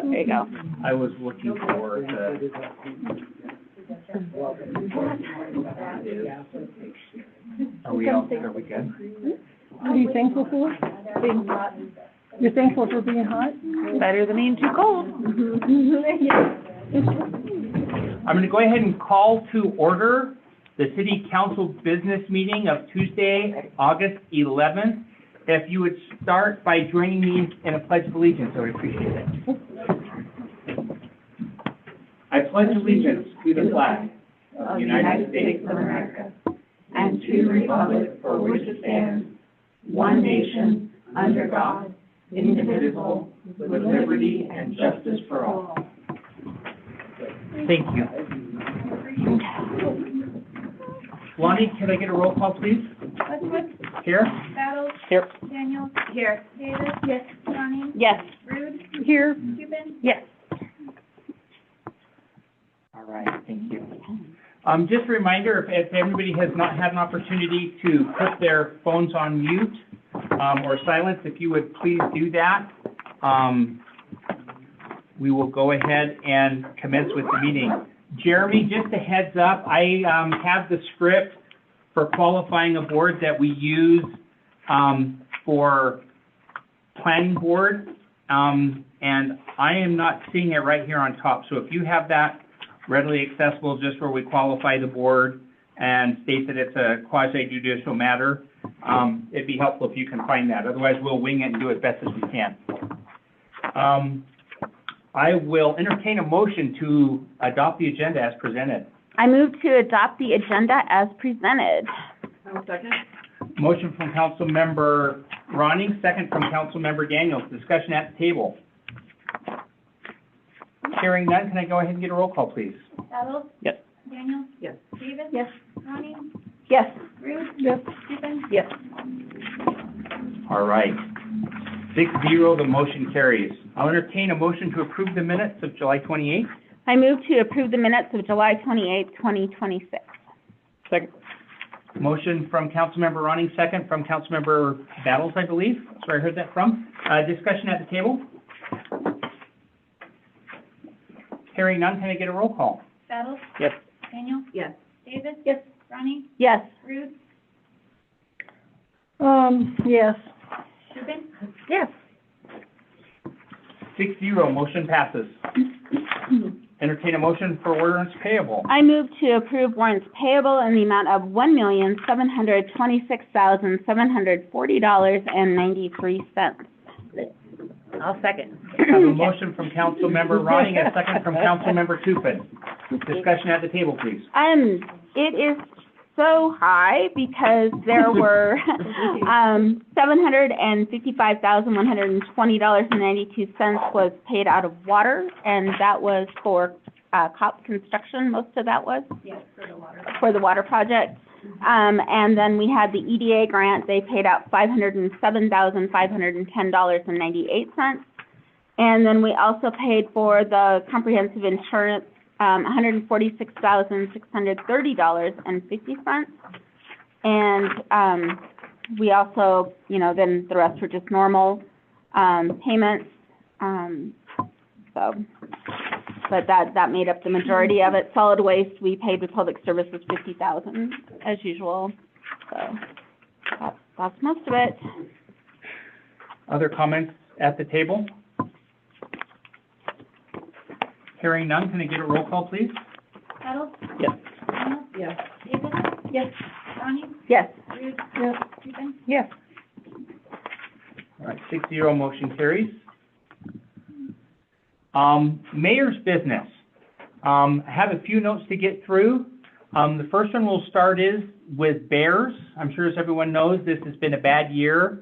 There you go. I was looking for the, are we good? Are you thankful for? Being hot. You're thankful for being hot? Better than being too cold. I'm going to go ahead and call to order the City Council business meeting of Tuesday, August 11th. If you would start by joining me in a pledge of allegiance, I would appreciate it. I pledge allegiance to the flag of the United States of America and to the republic for which it stands, one nation, under God, indivisible, with liberty and justice for all. Thank you. Lonnie, can I get a roll call, please? Westwood. Here. Battles. Here. Daniel. Here. Davis. Yes. Ronnie. Yes. Rude. Here. Cuban. Yes. All right, thank you. Just a reminder, if everybody has not had an opportunity to put their phones on mute or silence, if you would please do that. We will go ahead and commence with the meeting. Jeremy, just a heads up, I have the script for qualifying a board that we use for planning board, and I am not seeing it right here on top. So if you have that readily accessible, just where we qualify the board and state that it's a quasi-judicial matter, it'd be helpful if you can find that. Otherwise, we'll wing it and do it best as we can. I will entertain a motion to adopt the agenda as presented. I move to adopt the agenda as presented. Second. Motion from Councilmember Ronning, second from Councilmember Daniels. Discussion at the table. Hearing none, can I go ahead and get a roll call, please? Battles. Yes. Daniel. Yes. Davis. Yes. Ronnie. Yes. Rude. Yes. Cuban. Yes. All right. 6-0, the motion carries. I'll entertain a motion to approve the minutes of July 28th. I move to approve the minutes of July 28th, 2026. Second. Motion from Councilmember Ronning, second from Councilmember Battles, I believe. That's where I heard that from. Discussion at the table. Hearing none, can I get a roll call? Battles. Yes. Daniel. Yes. Davis. Yes. Ronnie. Yes. Rude. Yes. Cuban. Yes. 6-0, motion passes. Entertain a motion for warrants payable. I move to approve warrants payable in the amount of $1,726,740.93. I'll second. I have a motion from Councilmember Ronning, a second from Councilmember Tupin. Discussion at the table, please. It is so high because there were $755,120.92 was paid out of water, and that was for COP construction. Most of that was Yes, for the water. for the water project. And then we had the EDA grant. They paid out $507,510.98. And then we also paid for the comprehensive insurance $146,630.50. And we also, then the rest were just normal payments. But that made up the majority of it. Solid waste, we paid with public services $50,000 as usual. So that's most of it. Other comments at the table? Hearing none, can I get a roll call, please? Battles. Yes. Daniel. Yes. Davis. Yes. Ronnie. Yes. Rude. Yes. Cuban. Yes. All right, 6-0, motion carries. Mayor's business. I have a few notes to get through. The first one we'll start is with bears. I'm sure as everyone knows, this has been a bad year.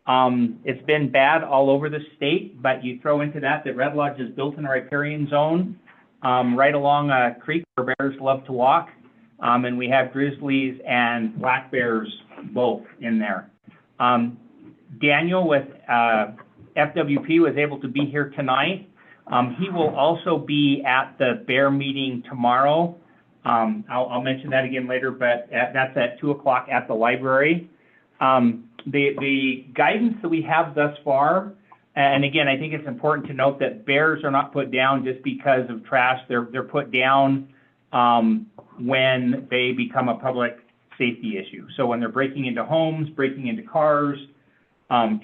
It's been bad all over the state, but you throw into that Red Lodge is built in a riparian zone right along a creek where bears love to walk. And we have grizzlies and black bears both in there. Daniel with FWP was able to be here tonight. He will also be at the bear meeting tomorrow. I'll mention that again later, but that's at 2 o'clock at the library. The guidance that we have thus far And again, I think it's important to note that bears are not put down just because of trash. They're put down when they become a public safety issue. So when they're breaking into homes, breaking into cars,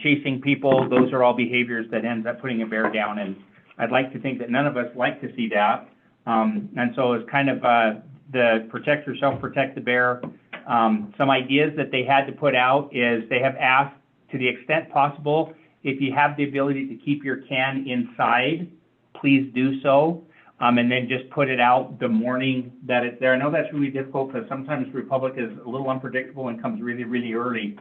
chasing people, those are all behaviors that ends up putting a bear down. And I'd like to think that none of us like to see that. And so it's kind of the protect yourself, protect the bear. Some ideas that they had to put out is they have asked, to the extent possible, if you have the ability to keep your can inside, please do so. And then just put it out the morning that it's there. I know that's really difficult because sometimes Republic is a little unpredictable and comes really, really early,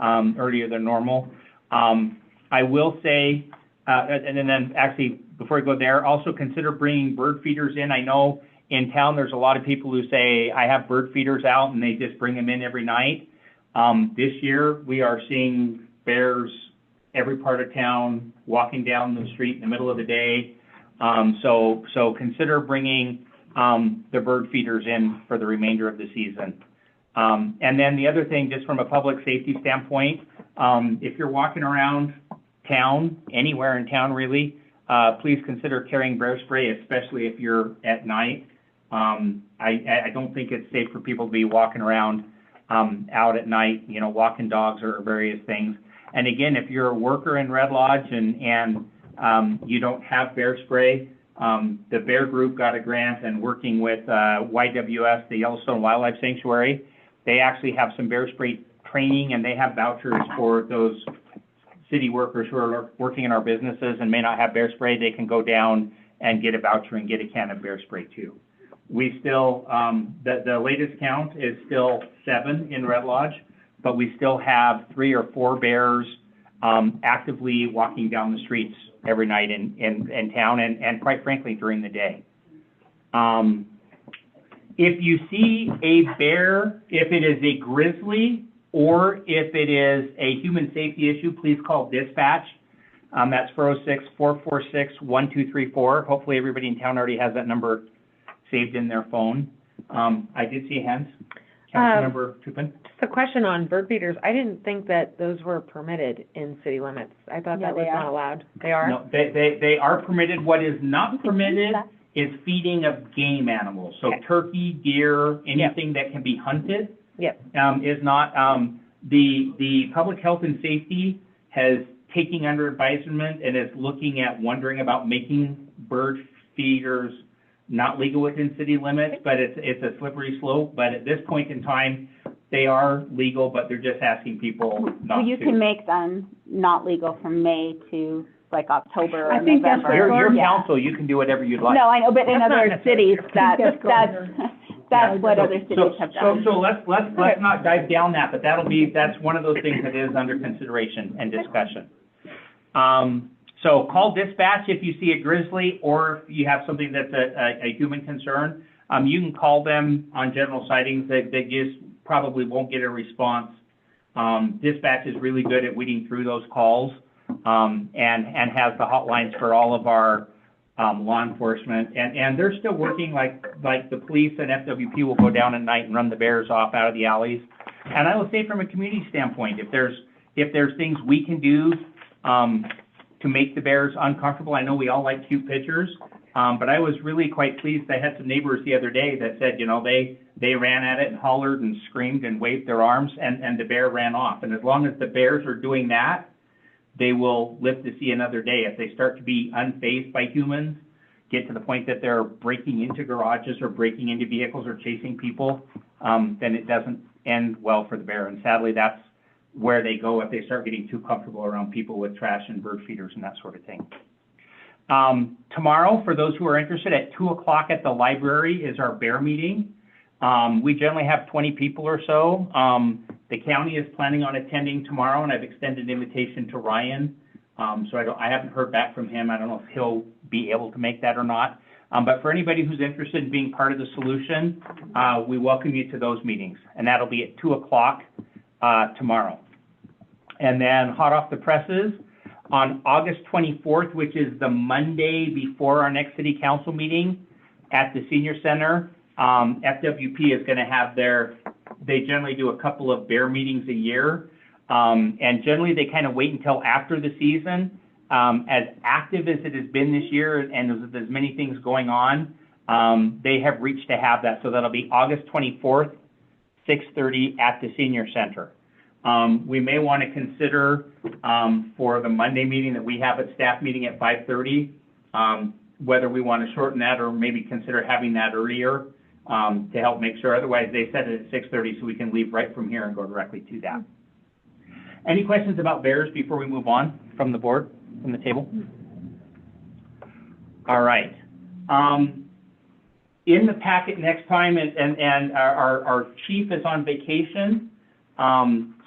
earlier than normal. I will say, and then actually, before I go there, also consider bringing bird feeders in. I know in town there's a lot of people who say, I have bird feeders out, and they just bring them in every night. This year, we are seeing bears every part of town, walking down the street in the middle of the day. So consider bringing the bird feeders in for the remainder of the season. And then the other thing, just from a public safety standpoint, if you're walking around town, anywhere in town really, please consider carrying bear spray, especially if you're at night. I don't think it's safe for people to be walking around out at night, you know, walking dogs or various things. And again, if you're a worker in Red Lodge and you don't have bear spray, the Bear Group got a grant, and working with YWS, the Yellowstone Wildlife Sanctuary, they actually have some bear spray training, and they have vouchers for those city workers who are working in our businesses and may not have bear spray. They can go down and get a voucher and get a can of bear spray too. We still, the latest count is still 7 in Red Lodge, but we still have 3 or 4 bears actively walking down the streets every night in town, and quite frankly, during the day. If you see a bear, if it is a grizzly or if it is a human safety issue, please call dispatch. That's 406-446-1234. Hopefully everybody in town already has that number saved in their phone. I did see hands. Councilmember Tupin. Just a question on bird feeders. I didn't think that those were permitted in city limits. I thought that was not allowed. They are? No, they are permitted. What is not permitted is feeding of game animals. So turkey, deer, anything that can be hunted is not. The Public Health and Safety has taken under advisement and is looking at wondering about making bird feeders not legal within city limits, but it's a slippery slope. But at this point in time, they are legal, but they're just asking people not to. You can make them not legal from May to like October or I think that's November. Your council, you can do whatever you'd like. No, I know, but in other cities, that's what other cities have done. So let's not dive down that, but that's one of those things that is under consideration and discussion. So call dispatch if you see a grizzly or if you have something that's a human concern. You can call them on general sightings. They just probably won't get a response. Dispatch is really good at weeding through those calls and has the hotlines for all of our law enforcement. And they're still working like the police and FWP will go down at night and run the bears off out of the alleys. And I will say from a community standpoint, if there's things we can do to make the bears uncomfortable. I know we all like cute pictures, but I was really quite pleased. I had some neighbors the other day that said, you know, they ran at it and hollered and screamed and waved their arms, and the bear ran off. And as long as the bears are doing that, they will live to see another day. If they start to be unfazed by humans, get to the point that they're breaking into garages or breaking into vehicles or chasing people, then it doesn't end well for the bear. And sadly, that's where they go if they start getting too comfortable around people with trash and bird feeders and that sort of thing. Tomorrow, for those who are interested, at 2 o'clock at the library is our bear meeting. We generally have 20 people or so. The county is planning on attending tomorrow, and I've extended an invitation to Ryan. So I haven't heard back from him. I don't know if he'll be able to make that or not. But for anybody who's interested in being part of the solution, we welcome you to those meetings, and that'll be at 2 o'clock tomorrow. And then hot off the presses, on August 24th, which is the Monday before our next city council meeting at the senior center, FWP is going to have they generally do a couple of bear meetings a year. And generally they kind of wait until after the season as active as it has been this year, and there's many things going on, they have reached to have that. So that'll be August 24th, 6:30 at the senior center. We may want to consider for the Monday meeting that we have at staff meeting at 5:30, whether we want to shorten that or maybe consider having that earlier to help make sure. Otherwise, they set it at 6:30 so we can leave right from here and go directly to that. Any questions about bears before we move on from the board, from the table? All right. In the packet next time, and our chief is on vacation,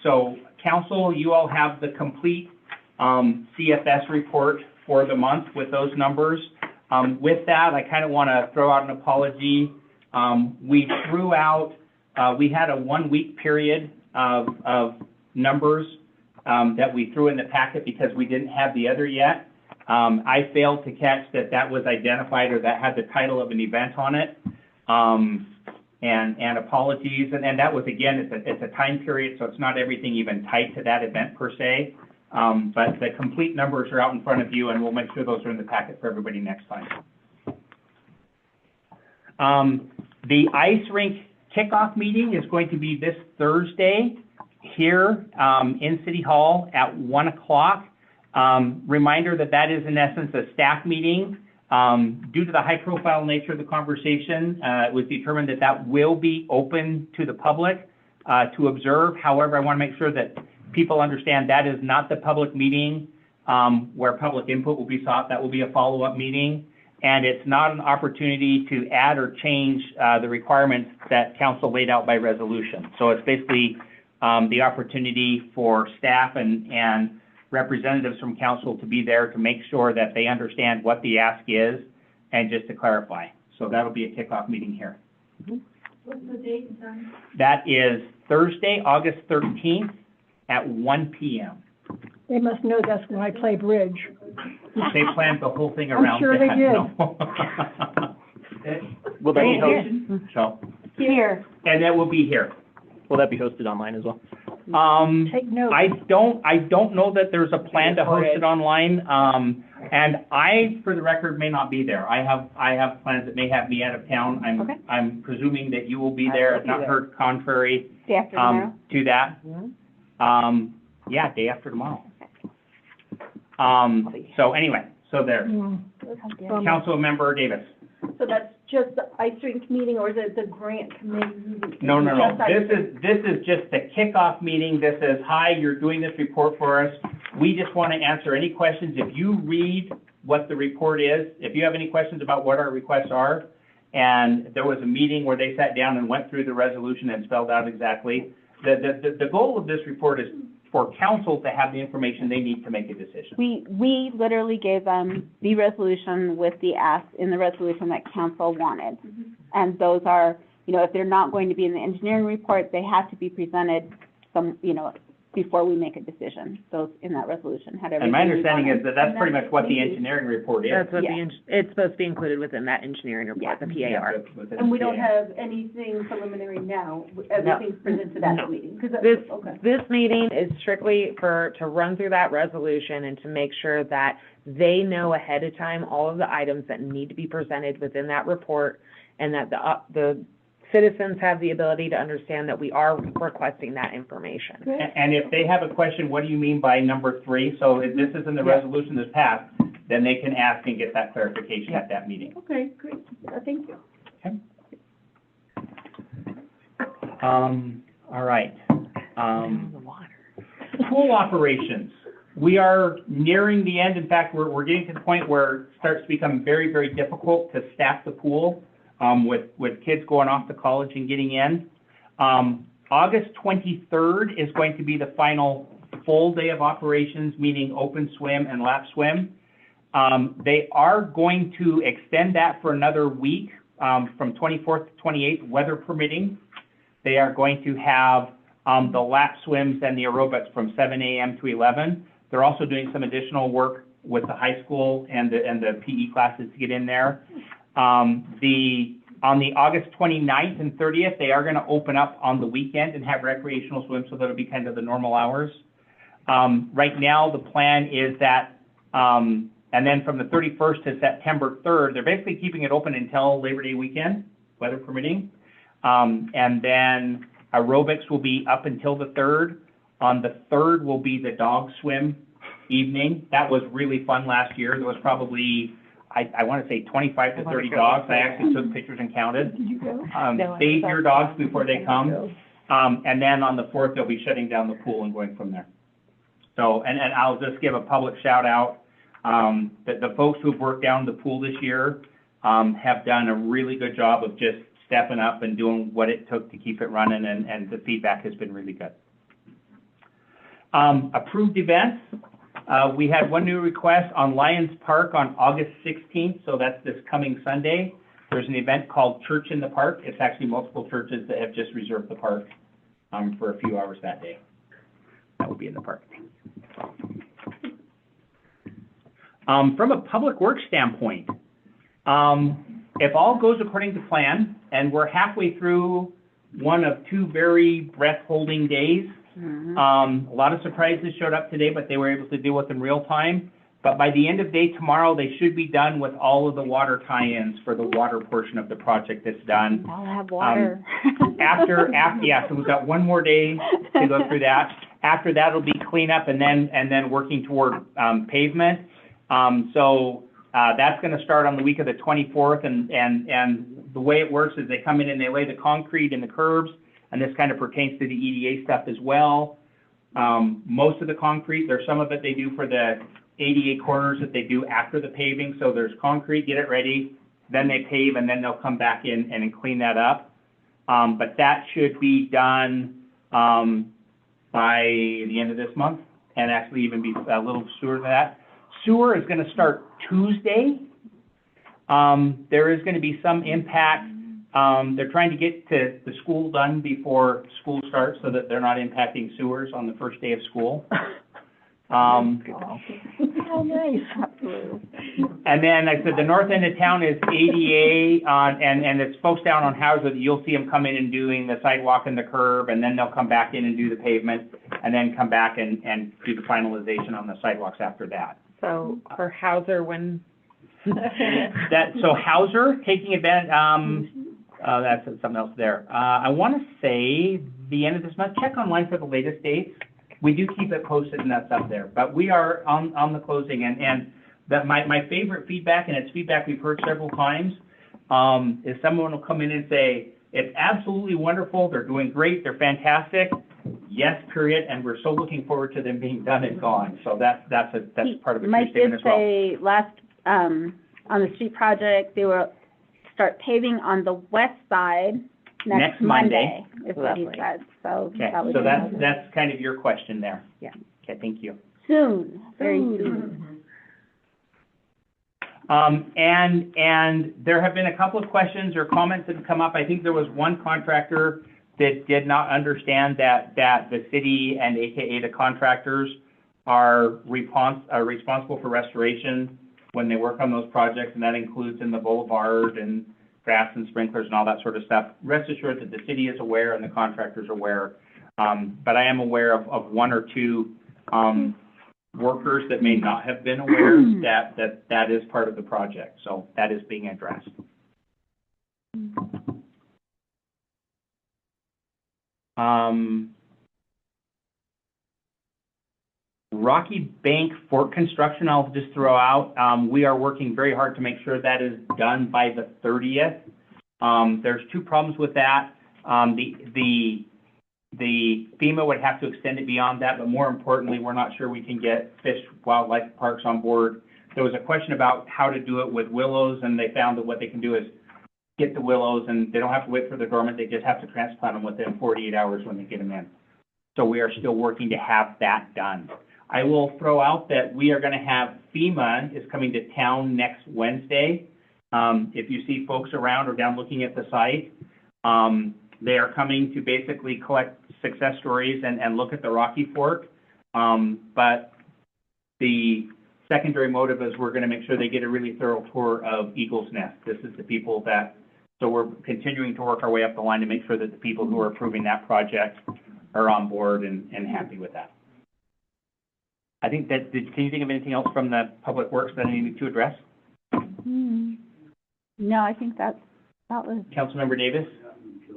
so council, you all have the complete CFS report for the month with those numbers. With that, I kind of want to throw out an apology. We threw out, we had a 1-week period of numbers that we threw in the packet because we didn't have the other yet. I failed to catch that was identified or that had the title of an event on it. And apologies. And that was, again, it's a time period, so it's not everything even tied to that event per se. But the complete numbers are out in front of you, and we'll make sure those are in the packet for everybody next time. The ice rink kickoff meeting is going to be this Thursday here in City Hall at 1 o'clock. Reminder that is in essence a staff meeting. Due to the high-profile nature of the conversation, it was determined that will be open to the public to observe. However, I want to make sure that people understand that is not the public meeting where public input will be sought. That will be a follow-up meeting, and it's not an opportunity to add or change the requirements that council laid out by resolution. So it's basically the opportunity for staff and representatives from council to be there to make sure that they understand what the ask is and just to clarify. So that'll be a kickoff meeting here. What's the date and time? That is Thursday, August 13th at 1 p.m. They must know that's when I play bridge. They planned the whole thing around sure they that. did. No. Will that be hosted? So, Here. and that will be here. Will that be hosted online as well? Take notes. I don't know that there's a plan to host it online. And I, for the record, may not be there. I have plans that may have me out of town. Okay. I'm presuming that you will be there. I've not heard contrary Day after tomorrow. to that. Yeah, day after tomorrow. So anyway, so there. Council Member Davis. So that's just the ice rink meeting, or is it the grant committee meeting? No. Just ice rink. This is just the kickoff meeting. This is, hi, you're doing this report for us. We just want to answer any questions. If you read what the report is, if you have any questions about what our requests are, and there was a meeting where they sat down and went through the resolution and spelled out exactly, the goal of this report is for council to have the information they need to make a decision. We literally gave them the resolution with the ask in the resolution that council wanted. And those are, if they're not going to be in the engineering report, they have to be presented before we make a decision. Those in that resolution had everything. And my we understanding wanted. is that that's pretty much what the engineering report is. That's what Yeah. it's supposed to be included within that engineering report, the PAR. And we don't have anything preliminary now, everything's presented at the meeting? 'Cause that's- okay. This meeting is strictly to run through that resolution and to make sure that they know ahead of time all of the items that need to be presented within that report, and that the citizens have the ability to understand that we are requesting that information. And if they have a question, what do you mean by number 3? So if this is in the resolution that's passed, then they can ask and get that clarification at that meeting. Okay, great, thank you. Okay. All right. Pool operations. We are nearing the end. In fact, we're getting to the point where it starts to become very, very difficult to staff the pool with kids going off to college and getting in. August 23rd is going to be the final full day of operations, meaning open swim and lap swim. They are going to extend that for another week from 24th to 28th, weather permitting. They are going to have the lap swims and the aerobics from 7 a.m. to 11. They're also doing some additional work with the high school and the PE classes to get in there. On the August 29th and 30th, they are going to open up on the weekend and have recreational swim, so that'll be kind of the normal hours. Right now, the plan is that And then from the 31st to September 3rd, they're basically keeping it open until Labor Day weekend, weather permitting. And then aerobics will be up until the 3rd. On the 3rd will be the dog swim evening. That was really fun last year. There was probably, I want to say 25 to 30 dogs. I actually took pictures and counted. Did you go? Bathe your dogs before they come. And then on the 4th, they'll be shutting down the pool and going from there. So, and I'll just give a public shout out. The folks who've worked down the pool this year have done a really good job of just stepping up and doing what it took to keep it running, and the feedback has been really good. Approved events. We had one new request on Lions Park on August 16th, so that's this coming Sunday. There's an event called Church in the Park. It's actually multiple churches that have just reserved the park for a few hours that day. That will be in the park. From a public works standpoint, if all goes according to plan, and we're halfway through one of two very breath-holding days, a lot of surprises showed up today, but they were able to deal with them real time. But by the end of day tomorrow, they should be done with all of the water tie-ins for the water portion of the project that's done. I'll have water. Yeah, so we've got one more day to go through that. After that, it'll be cleanup and then working toward pavement. So that's going to start on the week of the 24th, and the way it works is they come in and they lay the concrete in the curbs, and this kind of pertains to the EDA stuff as well. Most of the concrete, there's some of it they do for the ADA corners that they do after the paving. So there's concrete, get it ready, then they pave, and then they'll come back in and clean that up. But that should be done by the end of this month, and actually even be a little sooner than that. Sewer is going to start Tuesday. There is going to be some impact. They're trying to get to the school done before school starts so that they're not impacting sewers on the first day of school. How nice. And then, like I said, the north end of town is ADA, and it's folks down on Hauser that you'll see them come in and doing the sidewalk and the curb, and then they'll come back in and do the pavement, and then come back and do the finalization on the sidewalks after that. So for Hauser, when? So Hauser, taking advantage, that's something else there. I want to say the end of this month. Check online for the latest dates. We do keep it posted, and that's up there. But we are on the closing, and that my favorite feedback, and it's feedback we've heard several times, is someone will come in and say, it's absolutely wonderful, they're doing great, they're fantastic, yes, period, and we're so looking forward to them being done and gone. So that's part of the Mike did statement as well. say last, on the street project, they will start paving on the west side next Monday, is what he said. So Okay, that was so that's kind of your question there. Yeah. Okay, thank you. soon, very soon. And there have been a couple of questions or comments that have come up. I think there was one contractor that did not understand that the city and AKA the contractors are responsible for restoration when they work on those projects, and that includes in the boulevard and grass and sprinklers and all that sort of stuff. Rest assured that the city is aware and the contractors are aware. But I am aware of one or two workers that may not have been aware that is part of the project. So that is being addressed. Rocky Bank Fort construction, I'll just throw out. We are working very hard to make sure that is done by the 30th. There's two problems with that. The FEMA would have to extend it beyond that, but more importantly, we're not sure we can get Fish Wildlife Parks on board. There was a question about how to do it with willows, and they found that what they can do is get the willows, and they don't have to wait for the dormant. They just have to transplant them within 48 hours when they get them in. So we are still working to have that done. I will throw out that we are going to have FEMA is coming to town next Wednesday. If you see folks around or down looking at the site, they are coming to basically collect success stories and look at the Rocky Fort. But the secondary motive is we're going to make sure they get a really thorough tour of Eagle's Nest. This is the people that, so we're continuing to work our way up the line to make sure that the people who are approving that project are on board and happy with that. I think that, can you think of anything else from the Public Works that I need to address? No, I think that was Councilmember Davis,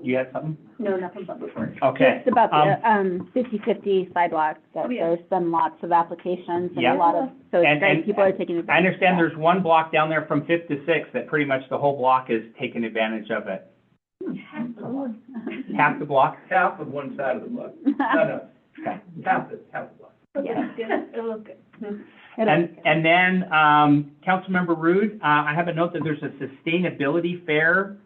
you had something? No, nothing but work. Okay. just about the, 50/50 sidewalks, that Oh, yeah. there's been lots of applications and Yeah. a lot of, so And- it's great, and people are taking advantage. I understand of that. there's one block down there from Fifth to Sixth that pretty much the whole block is taking advantage of it. Half the block? Half of one side of the block. No, Okay. half the block. Yeah, it'll look good. And then, Councilmember Rood, I have a note that there's a sustainability fair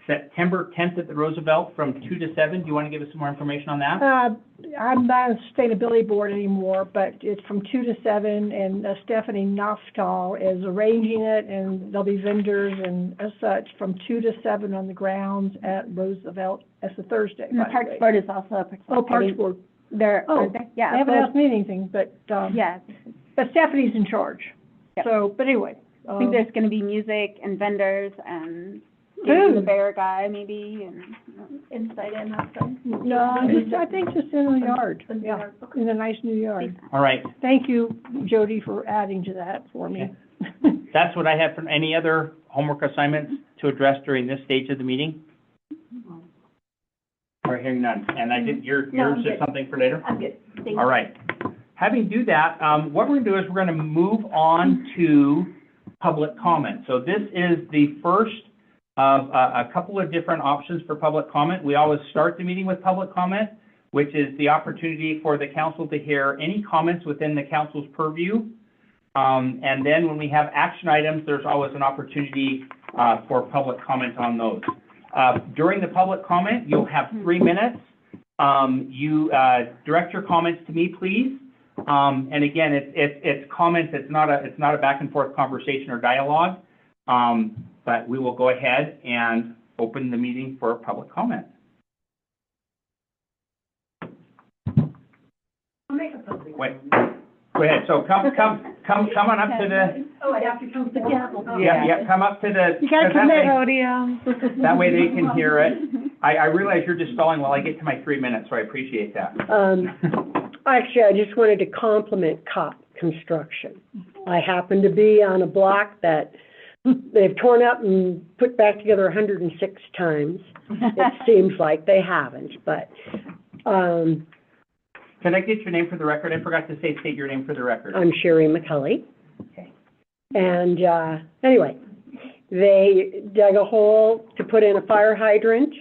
September 10th at the Roosevelt from 2 to 7. Do you want to give us some more information on that? I'm not on the sustainability board anymore, but it's from 2 to 7, and Stephanie Noftal is arranging it, and there'll be vendors and as such from 2 to 7 on the grounds at Roosevelt. That's a Thursday, And the by the Parks way. Board is also participating. Oh, Parks Board. They're, Oh, aren't they? Yeah. They haven't so- asked me anything, but, Yeah, but Stephanie's in charge. Yep. So, but anyway. I think there's gonna be music and vendors and maybe the Food. bear guy maybe, and Inside and outside. No, I think just in the yard, yeah, in a nice new yard. All right. Thank you, Jody, for adding to that for me. That's what I have from any other homework assignments to address during this stage of the meeting? All right, hearing none. And I did, yours I'm is good. something for later? I'm good. Thank you. All right. Having do that, what we're gonna do is we're gonna move on to public comment. So this is the first of a couple of different options for public comment. We always start the meeting with public comment, which is the opportunity for the council to hear any comments within the council's purview. And then when we have action items, there's always an opportunity for public comment on those. During the public comment, you'll have 3 minutes. You direct your comments to me, please. And again, it's comments. It's not a back and forth conversation or dialogue. But we will go ahead and open the meeting for public comment. I'll make a public. Wait, go ahead. So come on up to the. Oh, I have to come to the gavel. Yeah, come up to the. You gotta 'cause come that there. way- That way they can hear it. I realize you're just stalling while I get to my 3 minutes, so I appreciate that. Actually, I just wanted to compliment COP Construction. I happen to be on a block that they've torn up and put back together 106 times. It seems like they haven't, but, Can I get your name for the record? I forgot to state your name for the record. I'm Sherry McCully. Okay. And, anyway, they dug a hole to put in a fire hydrant.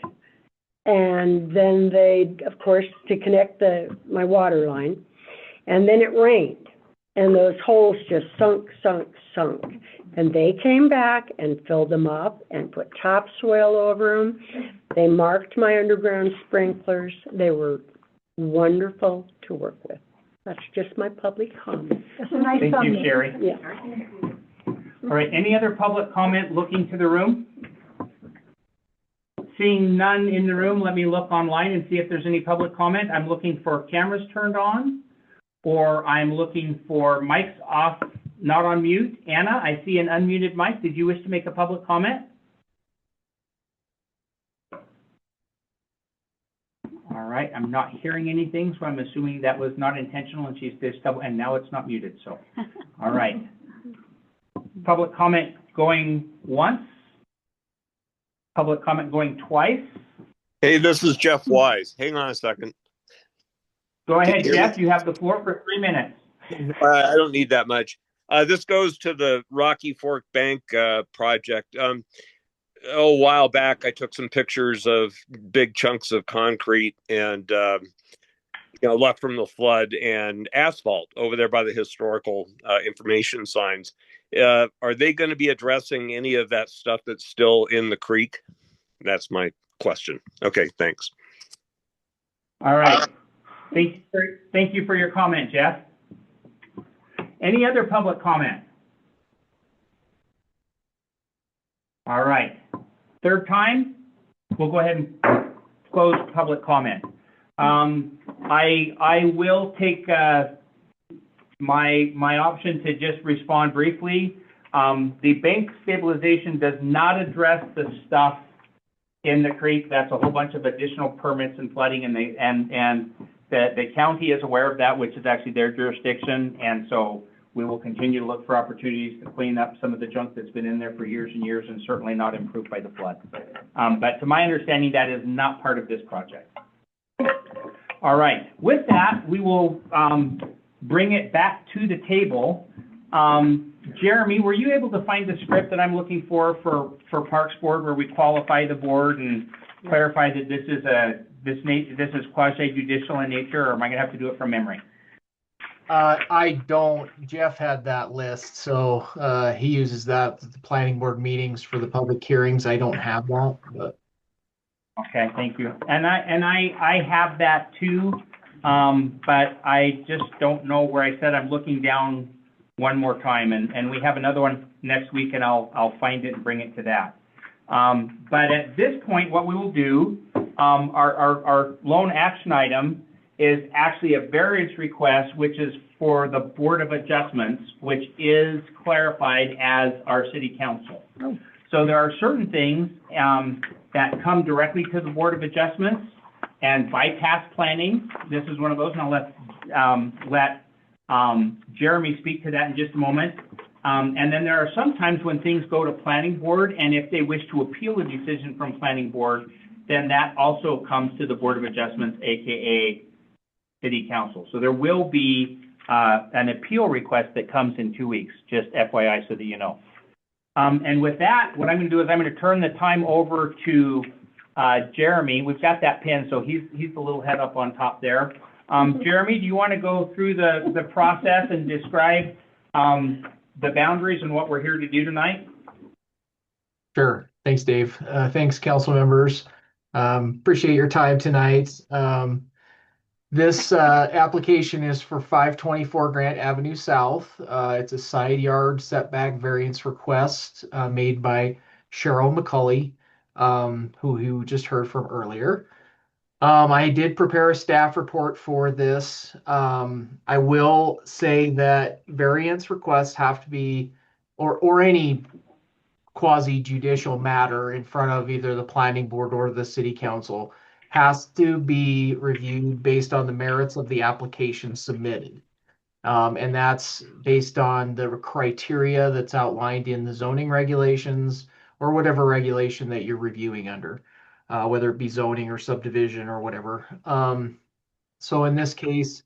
And then they, of course, to connect my water line. And then it rained. And those holes just sunk. And they came back and filled them up and put topsoil over them. They marked my underground sprinklers. They were wonderful to work with. That's just my public comment. That's a nice Thank you, thumbnail. Sherry. Yeah. All right, any other public comment looking to the room? Seeing none in the room, let me look online and see if there's any public comment. I'm looking for cameras turned on, or I'm looking for mics off, not on mute. Anna, I see an unmuted mic. Did you wish to make a public comment? All right, I'm not hearing anything, so I'm assuming that was not intentional, and she's just double, and now it's not muted, so. All right. Public comment going once. Public comment going twice. Hey, this is Jeff Wise. Hang on a second. Go ahead, Can you hear me? Jeff, you have the floor for 3 minutes. I don't need that much. This goes to the Rocky Fork Bank project. A while back, I took some pictures of big chunks of concrete and left from the flood and asphalt over there by the historical information signs. Are they going to be addressing any of that stuff that's still in the creek? That's my question. Okay, thanks. All right. Thank you for your comment, Jeff. Any other public comment? All right. Third time, we'll go ahead and close public comment. I will take my option to just respond briefly. The bank stabilization does not address the stuff in the creek. That's a whole bunch of additional permits and flooding, and the county is aware of that, which is actually their jurisdiction, and so we will continue to look for opportunities to clean up some of the junk that's been in there for years and years and certainly not improved by the flood. But to my understanding, that is not part of this project. All right, with that, we will bring it back to the table. Jeremy, were you able to find the script that I'm looking for Parks Board, where we qualify the board and clarify that this is quasi judicial in nature, or am I gonna have to do it from memory? I don't. Jeff had that list, so he uses that at the planning board meetings for the public hearings. I don't have that, but. Okay, thank you. And I have that too, but I just don't know where I said I'm looking down one more time, and we have another one next week, and I'll find it and bring it to that. But at this point, what we will do, our lone action item is actually a variance request, which is for the Board of Adjustments, which is clarified as our city council. Oh. So there are certain things that come directly to the Board of Adjustments and bypass planning. This is one of those, and I'll let Jeremy speak to that in just a moment. And then there are some times when things go to planning board, and if they wish to appeal a decision from planning board, then that also comes to the Board of Adjustments, aka City Council. So there will be an appeal request that comes in 2 weeks, just FYI, so that you know. And with that, what I'm going to do is I'm going to turn the time over to Jeremy. We've got that pin, so he's the little head up on top there. Jeremy, do you want to go through the process and describe the boundaries and what we're here to do tonight? Sure. Thanks, Dave. Thanks, council members. Appreciate your time tonight. This application is for 524 Grant Avenue South. It's a side yard setback variance request made by Cheryl McCulley, who you just heard from earlier. I did prepare a staff report for this. I will say that variance requests have to be, or any quasi-judicial matter in front of either the planning board or the city council, has to be reviewed based on the merits of the application submitted. And that's based on the criteria that's outlined in the zoning regulations or whatever regulation that you're reviewing under, whether it be zoning or subdivision or whatever. So in this case,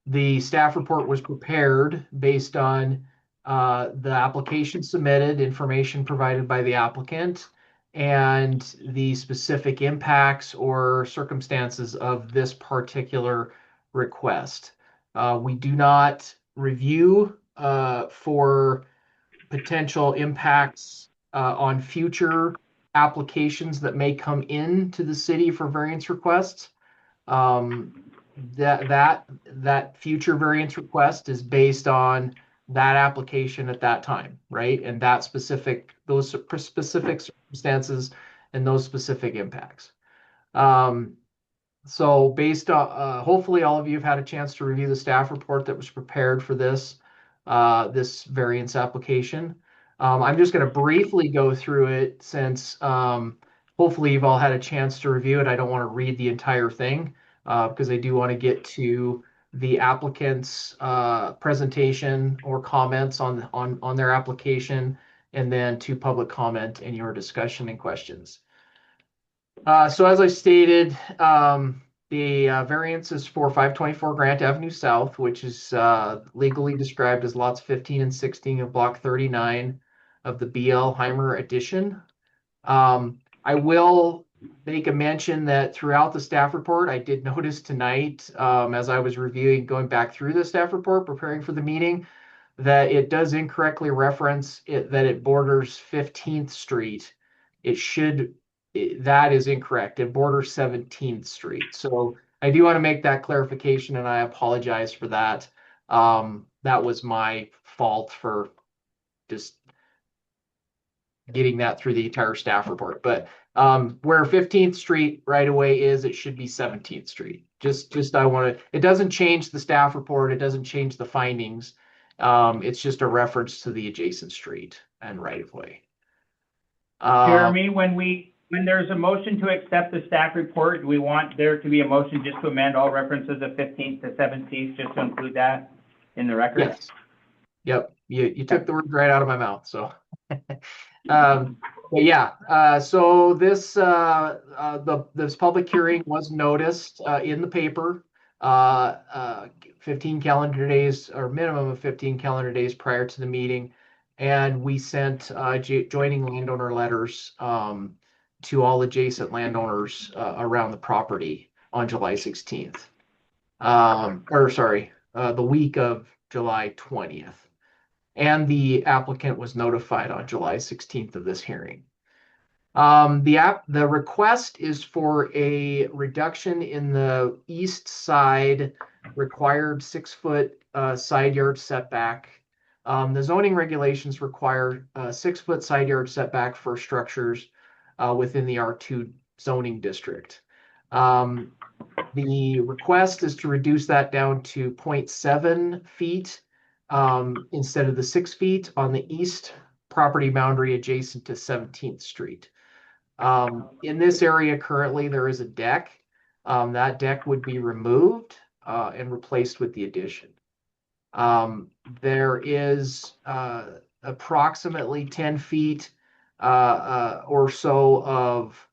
the staff report was prepared based on the application submitted, information provided by the applicant, and the specific impacts or circumstances of this particular request. We do not review for potential impacts on future applications that may come into the city for variance requests. That future variance request is based on that application at that time, right? And those specific circumstances and those specific impacts. So based on, hopefully all of you have had a chance to review the staff report that was prepared for this variance application. I'm just going to briefly go through it since hopefully you've all had a chance to review it. I don't want to read the entire thing because I do want to get to the applicant's presentation or comments on their application, and then to public comment and your discussion and questions. So as I stated, the variance is for 524 Grant Avenue South, which is legally described as lots 15 and 16 of block 39 of the BL Heimer addition. I will make a mention that throughout the staff report, I did notice tonight, as I was reviewing, going back through the staff report, preparing for the meeting, that it does incorrectly reference that it borders 15th Street. That is incorrect. It borders 17th Street. So I do want to make that clarification, and I apologize for that. That was my fault for just getting that through the entire staff report. But where 15th Street right away is, it should be 17th Street. It doesn't change the staff report. It doesn't change the findings. It's just a reference to the adjacent street and right of way. Jeremy, when we when there's a motion to accept the staff report, do we want there to be a motion just to amend all references of 15th to 17th, just to include that in the record? Yes. Yep, you took the words right out of my mouth, so. But yeah, so this, this public hearing was noticed, in the paper, 15 calendar days, or minimum of 15 calendar days prior to the meeting. And we sent, joining landowner letters, to all adjacent landowners, around the property on July 16th. The week of July 20th. And the applicant was notified on July 16th of this hearing. The request is for a reduction in the east side required 6-foot side yard setback. The zoning regulations require a 6-foot side yard setback for structures within the R2 zoning district. The request is to reduce that down to 0.7 feet instead of the 6 feet on the east property boundary adjacent to 17th Street. In this area currently there is a deck. That deck would be removed and replaced with the addition. There is approximately 10 feet or so of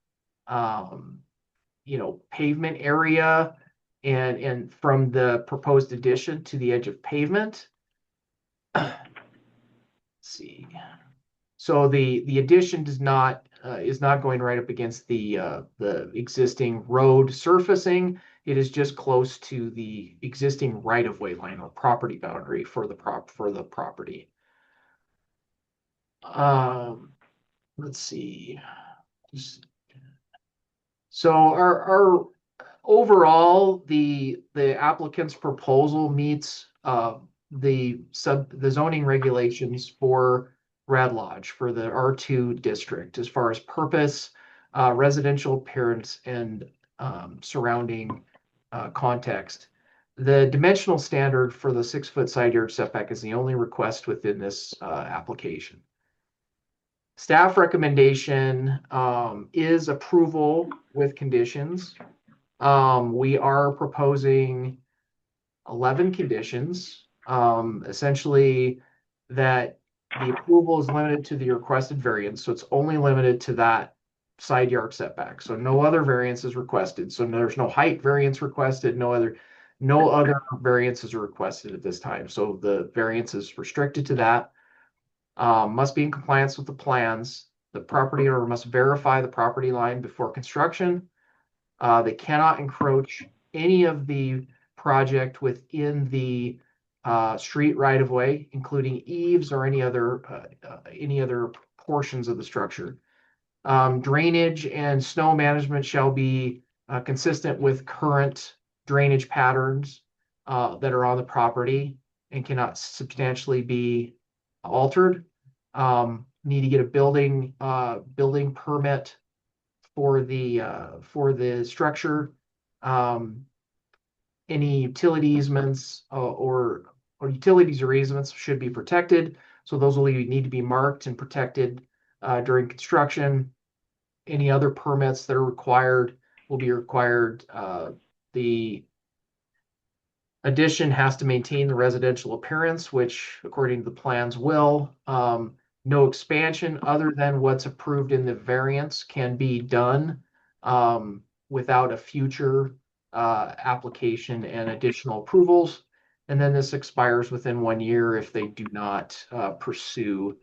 pavement area and from the proposed addition to the edge of pavement. Let's see. So the addition is not going right up against the existing road surfacing. It is just close to the existing right-of-way line or property boundary for the property. Let's see. So our overall the applicant's proposal meets the zoning regulations for Red Lodge for the R2 district as far as purpose, residential appearance, and surrounding context. The dimensional standard for the 6-foot side yard setback is the only request within this application. Staff recommendation is approval with conditions. We are proposing 11 conditions, essentially that the approval is limited to the requested variance, so it's only limited to that side yard setback. So no other variance is requested. So there's no height variance requested, no other variances are requested at this time. So the variance is restricted to that. Must be in compliance with the plans. The property owner must verify the property line before construction. They cannot encroach any of the project within the street right of way, including eaves or any other portions of the structure. Drainage and snow management shall be consistent with current drainage patterns that are on the property and cannot substantially be altered. Need to get a building permit for the structure. Any utility easements or utilities or easements should be protected. So those will need to be marked and protected during construction. Any other permits that are required will be required. The addition has to maintain the residential appearance, which according to the plans will. No expansion other than what's approved in the variance can be done without a future application and additional approvals. And then this expires within 1 year if they do not pursue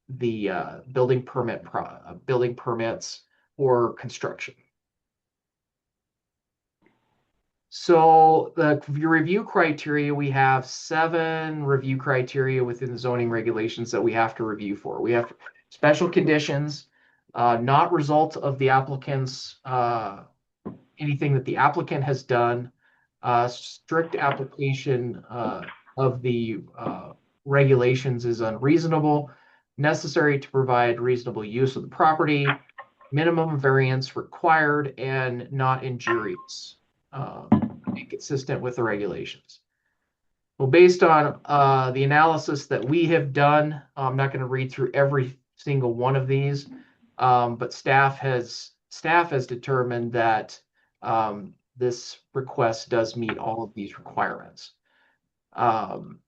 the building permits or construction. So the review criteria, we have 7 review criteria within the zoning regulations that we have to review for. We have special conditions, not result of the applicant's, anything that the applicant has done, strict application of the regulations is unreasonable, necessary to provide reasonable use of the property, minimum variance required, and not injurious. Consistent with the regulations. Well, based on the analysis that we have done, I'm not going to read through every single one of these, but staff has staff has determined that this request does meet all of these requirements. And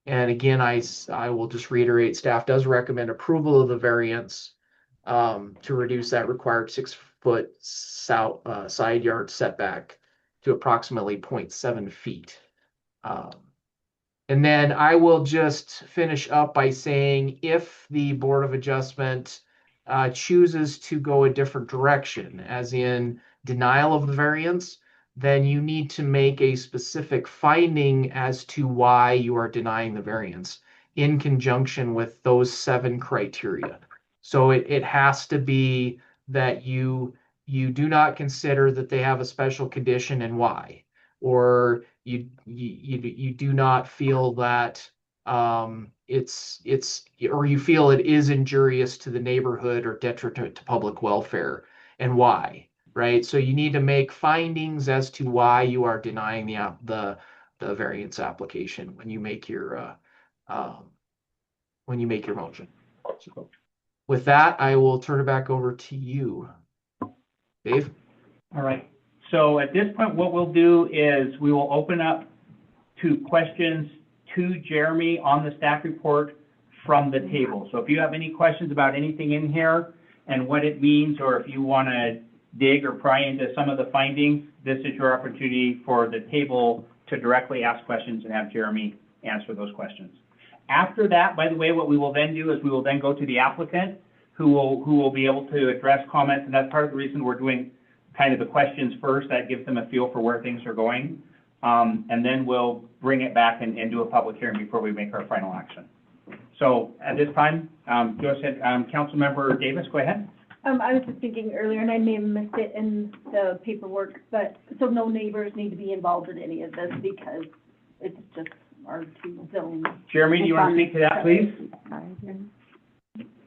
again, I will just reiterate, staff does recommend approval of the variance to reduce that required 6-foot side yard setback to approximately 0.7 feet. And then I will just finish up by saying if the Board of Adjustment chooses to go a different direction, as in denial of the variance, then you need to make a specific finding as to why you are denying the variance in conjunction with those 7 criteria. So it has to be that you do not consider that they have a special condition and why, or you do not feel that it's or you feel it is injurious to the neighborhood or detriment to public welfare and why, right? So you need to make findings as to why you are denying the variance application when you make your motion. So with that, I will turn it back over to you, Dave. All right. So at this point, what we'll do is we will open up to questions to Jeremy on the staff report from the table. So if you have any questions about anything in here and what it means, or if you want to dig or pry into some of the findings, this is your opportunity for the table to directly ask questions and have Jeremy answer those questions. After that, by the way, what we will then do is we will then go to the applicant who will be able to address comments, and that's part of the reason we're doing kind of the questions first. That gives them a feel for where things are going. And then we'll bring it back and do a public hearing before we make our final action. So at this time, Councilmember Davis, go ahead. I was just thinking earlier, and I may have missed it in the paperwork, but, so no neighbors need to be involved in any of this because it's just our 2 zones. Jeremy, do you want to speak to that, please?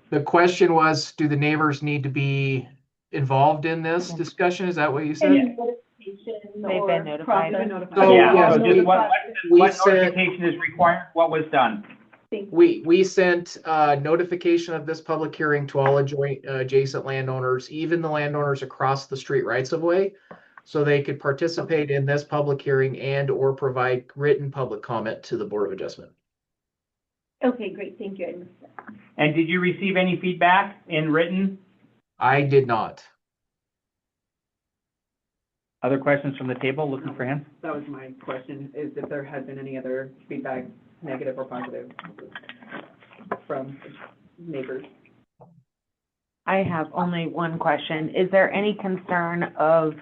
The question was, do the neighbors need to be involved in this discussion? Is that what you said? Any notification They've or been notified. process? So, Yeah, yes, so just what said- notification is required? What was done? We sent notification of this public hearing to all adjacent landowners, even the landowners across the street rights of way, so they could participate in this public hearing and or provide written public comment to the Board of Adjustment. Okay, great, thank you. I missed that. And did you receive any feedback in written? I did not. Other questions from the table? Looking for hands? That was my question, is if there had been any other feedback, negative or positive, from neighbors. I have only one question. Is there any concern of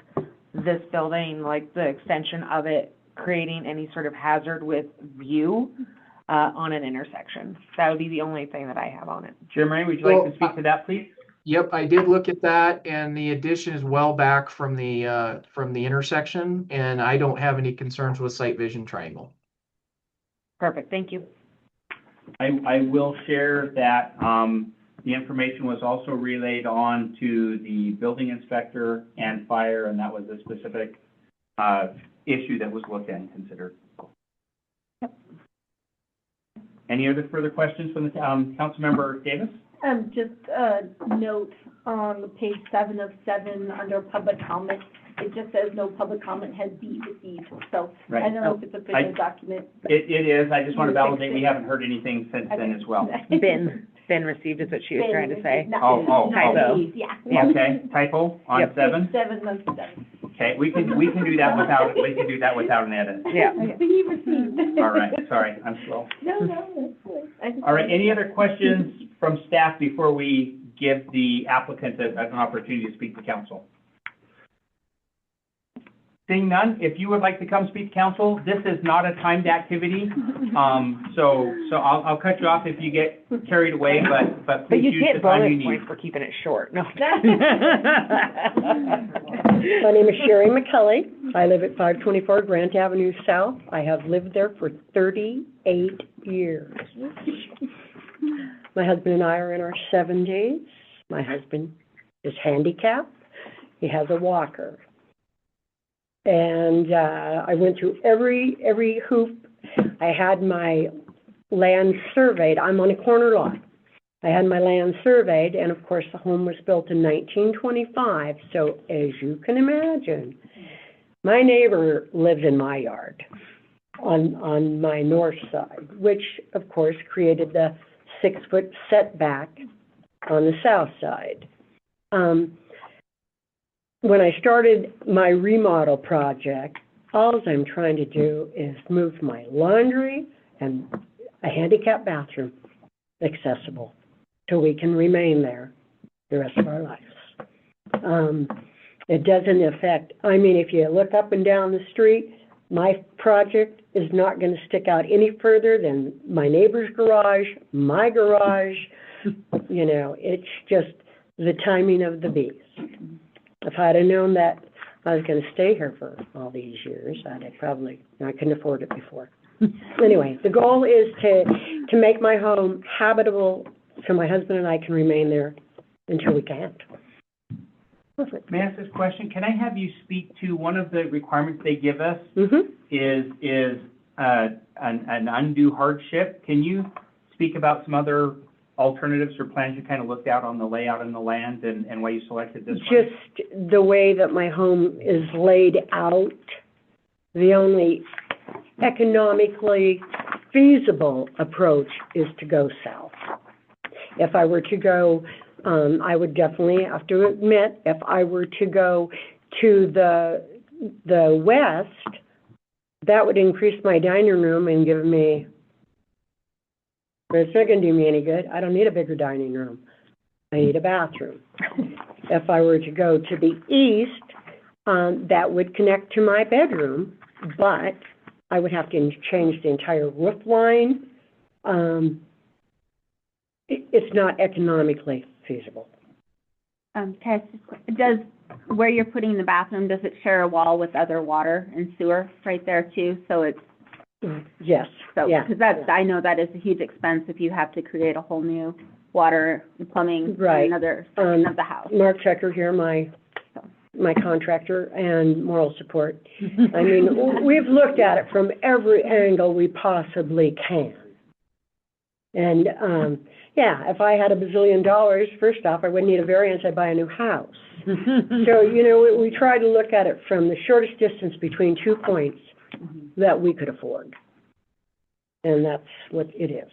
this building, like the extension of it, creating any sort of hazard with view on an intersection? That would be the only thing that I have on it. Jeremy, would you like to speak to that, please? Yep, I did look at that, and the addition is well back from the intersection, and I don't have any concerns with sight vision triangle. Perfect, thank you. I will share that the information was also relayed on to the building inspector and fire, and that was a specific issue that was looked at and considered. Yep. Any other further questions from the Councilmember Davis? Just a note on page 7 of 7 under public comment. It just says no public comment has been received. So Right. I don't know if it's a official document. It is. I just want to validate we haven't heard anything since then as well. Been received is what she was trying to say. Typo. Yeah. Okay, typo on Yep. 7? 7 of 7. Okay, we can do that without an edit. Yeah. Be received. All right, sorry, I'm slow. No, that's good. All right, any other questions from staff before we give the applicant an opportunity to speak to council? Seeing none, if you would like to come speak to council, this is not a timed activity. So I'll cut you off if you get carried away, but But please you use the get time you bonus need. points for keeping it short. No. My name is Sherry McCully. I live at 524 Grant Avenue South. I have lived there for 38 years. My husband and I are in our 70s. My husband is handicapped. He has a walker. And I went through every hoop. I had my land surveyed. I'm on a corner lot. I had my land surveyed, and of course, the home was built in 1925, so as you can imagine, my neighbor lived in my yard on my north side, which of course created the 6-foot setback on the south side. When I started my remodel project, all I'm trying to do is move my laundry and a handicap bathroom accessible so we can remain there the rest of our lives. It doesn't affect, I mean, if you look up and down the street, my project is not going to stick out any further than my neighbor's garage, my garage. You know, it's just the timing of the beast. If I'd have known that I was going to stay here for all these years, I couldn't afford it before. Anyway, the goal is to make my home habitable so my husband and I can remain there until we can't. Perfect. May I ask this question? Can I have you speak to one of the requirements they give us is an undue hardship? Can you speak about some other alternatives or plans you kind of looked out on the layout and the land and why you selected this one? Just the way that my home is laid out, the only economically feasible approach is to go south. If I were to go, I would definitely have to admit, if I were to go to the west, that would increase my dining room and give me, but it's not going to do me any good. I don't need a bigger dining room. I need a bathroom. If I were to go to the east, that would connect to my bedroom, but I would have to change the entire roof line. It's not economically feasible. Tess, does, where you're putting the bathroom, does it share a wall with other water and sewer right there too? So it's, yes, so, yeah. because that's, I know that is a huge expense if you have to create a whole new water and plumbing for Right. another section of the house. Mark Checker here, my contractor and moral support. I mean, we've looked at it from every angle we possibly can. And, yeah, if I had $1 bazillion, first off, I wouldn't need a variance, I'd buy a new house. So, you know, we try to look at it from the shortest distance between 2 points that we could afford. And that's what it is.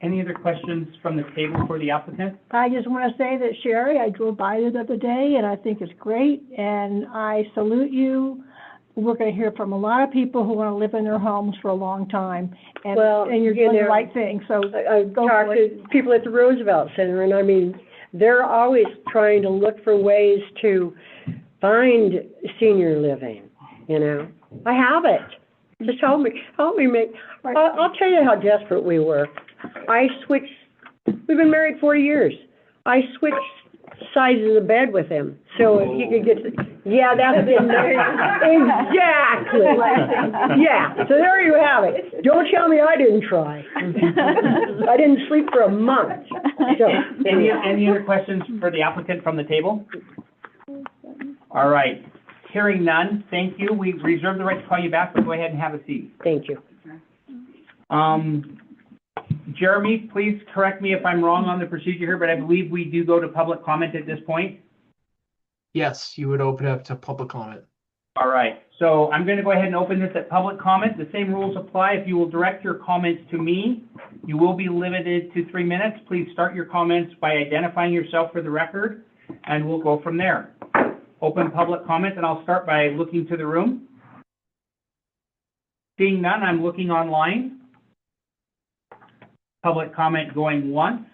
Any other questions from the table for the applicant? I just want to say that, Sherry, I drove by it the other day, and I think it's great, and I salute you. We're going to hear from a lot of people who want to live in their homes for a long time, and, Well, and you're you doing the know, right thing, so I've go talked for it. to people at the Roosevelt Center, and I mean, they're always trying to look for ways to find senior living, you know. I have it. Just help me make, I'll tell you how desperate we were. We've been married 40 years. I switched sizes of bed with him, so if he could get, yeah, that's it. Exactly. Yeah, so there you have it. Don't tell me I didn't try. I didn't sleep for a month, so. Any other questions for the applicant from the table? All right, hearing none, thank you. We reserve the right to call you back, but go ahead and have a seat. Thank you. Jeremy, please correct me if I'm wrong on the procedure here, but I believe we do go to public comment at this point. Yes, you would open up to public comment. All right, so I'm going to go ahead and open this at public comment. The same rules apply. If you will direct your comments to me, you will be limited to 3 minutes. Please start your comments by identifying yourself for the record, and we'll go from there. Open public comment, and I'll start by looking to the room. Seeing none, I'm looking online. Public comment going once.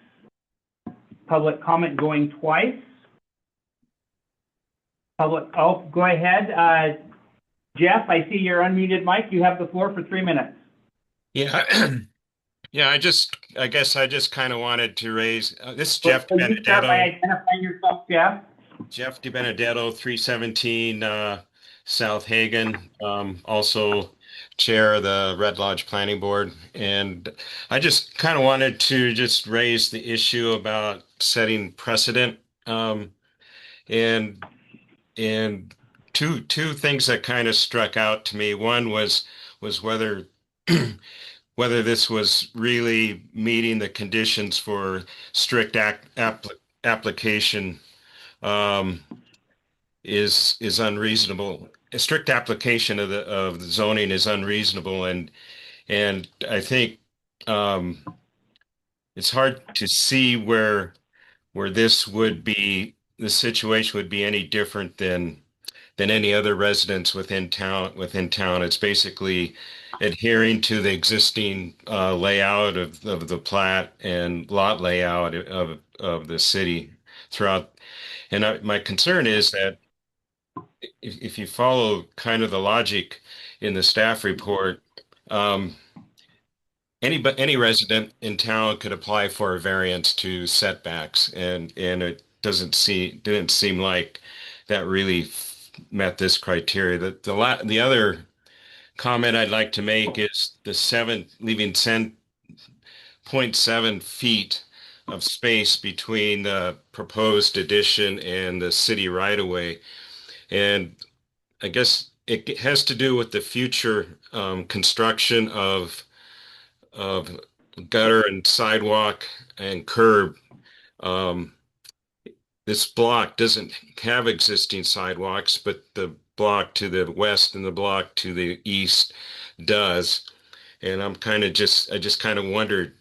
Public comment going twice. Oh, go ahead. Jeff, I see you're unmuted, Mike. You have the floor for 3 minutes. Yeah. Yeah, I guess I just kind of wanted to raise, this is Jeff Will you start by identifying yourself, Jeff? Jeff DiBenedetto, 317 South Hagen, also chair of the Red Lodge Planning Board. And I just kind of wanted to just raise the issue about setting precedent. And two things that kind of struck out to me. One was whether whether this was really meeting the conditions for strict application um, is unreasonable. A strict application of the zoning is unreasonable, and I think um, it's hard to see where this would be the situation would be any different than any other residence within town. It's basically adhering to the existing layout of the plat and lot layout of the city throughout. And my concern is that if you follow kind of the logic in the staff report, um, any resident in town could apply for a variance to setbacks, and it didn't seem like that really met this criteria. The other comment I'd like to make is leaving 10.7 feet of space between the proposed addition and the city right of way. And I guess it has to do with the future construction of gutter and sidewalk and curb. Um, this block doesn't have existing sidewalks, but the block to the west and the block to the east does. And I just kind of wondered,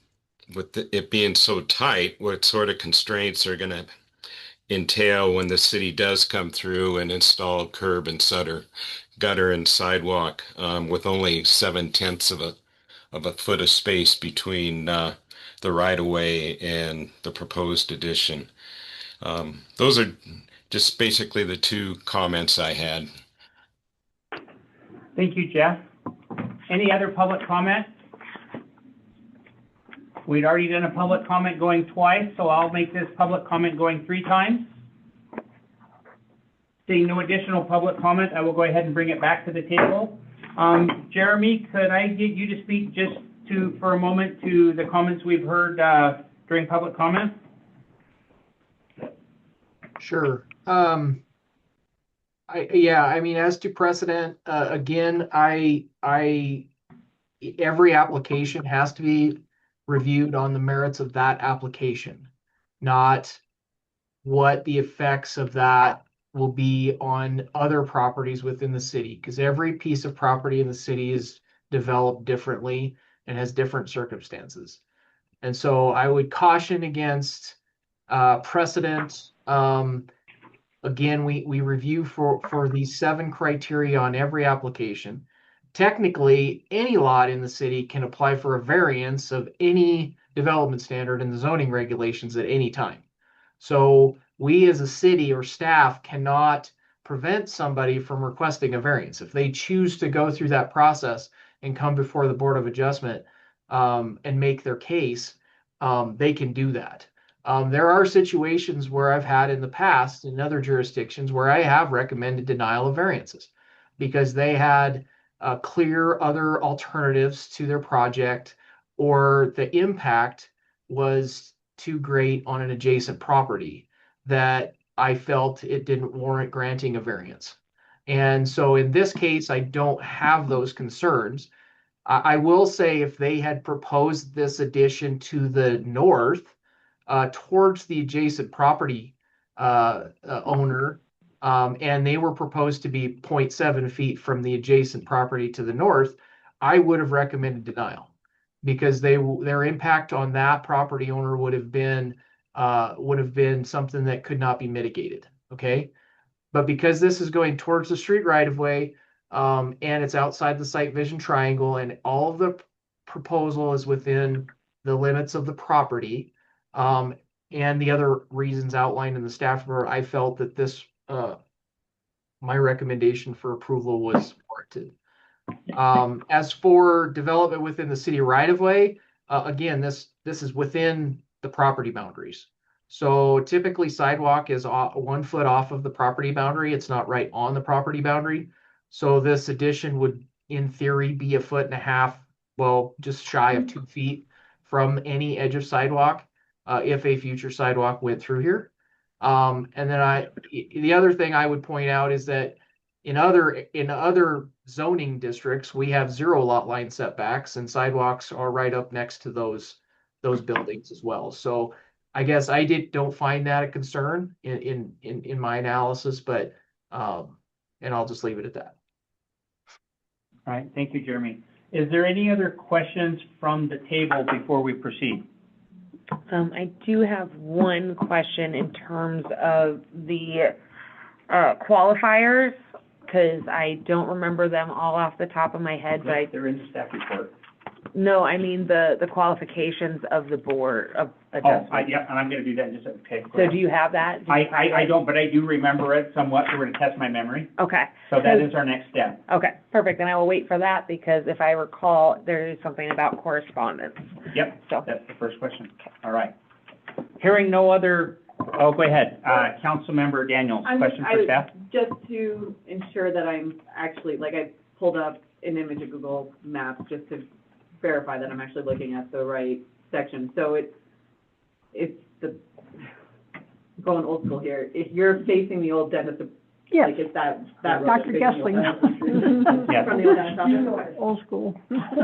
with it being so tight, what sort of constraints are going to entail when the city does come through and install curb and gutter and sidewalk with only 7/10 of a foot of space between the right of way and the proposed addition. Those are just basically the two comments I had. Thank you, Jeff. Any other public comment? We'd already done a public comment going twice, so I'll make this public comment going 3 times. Seeing no additional public comment, I will go ahead and bring it back to the table. Jeremy, could I get you to speak for a moment to the comments we've heard during public comment? Sure. I mean, as to precedent, again, every application has to be reviewed on the merits of that application, not what the effects of that will be on other properties within the city, because every piece of property in the city is developed differently and has different circumstances. And so I would caution against precedent. Again, we review for these 7 criteria on every application. Technically, any lot in the city can apply for a variance of any development standard in the zoning regulations at any time. So we as a city or staff cannot prevent somebody from requesting a variance. If they choose to go through that process and come before the Board of Adjustment and make their case, they can do that. There are situations where I've had in the past in other jurisdictions where I have recommended denial of variances because they had clear other alternatives to their project, or the impact was too great on an adjacent property that I felt it didn't warrant granting a variance. And so in this case, I don't have those concerns. I will say if they had proposed this addition to the north, towards the adjacent property owner, and they were proposed to be 0.7 feet from the adjacent property to the north, I would have recommended denial because their impact on that property owner would have been something that could not be mitigated. Okay, but because this is going towards the street right of way, and it's outside the site vision triangle, and all of the proposal is within the limits of the property, and the other reasons outlined in the staff report, I felt that this, my recommendation for approval was warranted. As for development within the city right of way, again, this is within the property boundaries. So typically sidewalk is 1 foot off of the property boundary. It's not right on the property boundary. So this addition would, in theory, be 1.5 feet, well, just shy of 2 feet from any edge of sidewalk, if a future sidewalk went through here. And then the other thing I would point out is that In other zoning districts, we have 0 lot line setbacks, and sidewalks are right up next to those buildings as well. So I guess don't find that a concern in my analysis, but and I'll just leave it at that. All right, thank you, Jeremy. Is there any other questions from the table before we proceed? I do have one question in terms of the qualifiers, because I don't remember them all off the top of my head, but They're in the staff report. no, I mean the qualifications of the board of Oh, adjustment. yeah, and I'm gonna do that in just a, okay. go So ahead. do you have that? I don't, but I do remember it somewhat, so we're gonna test my memory. Okay. So that is our next step. Okay, perfect. Then I will wait for that, because if I recall, there is something about correspondence. Yep, So, that's the first question. All right. Hearing no other, oh, go ahead. Councilmember Daniels, question for staff? Just to ensure that I'm actually, like, I pulled up an image of Google Maps just to verify that I'm actually looking at the right section. So it's going old school here. If you're facing the old dentist, Yes, like, it's that road Dr. that's facing the old Gessling. dentist? Yes. From the old dentist office? old school.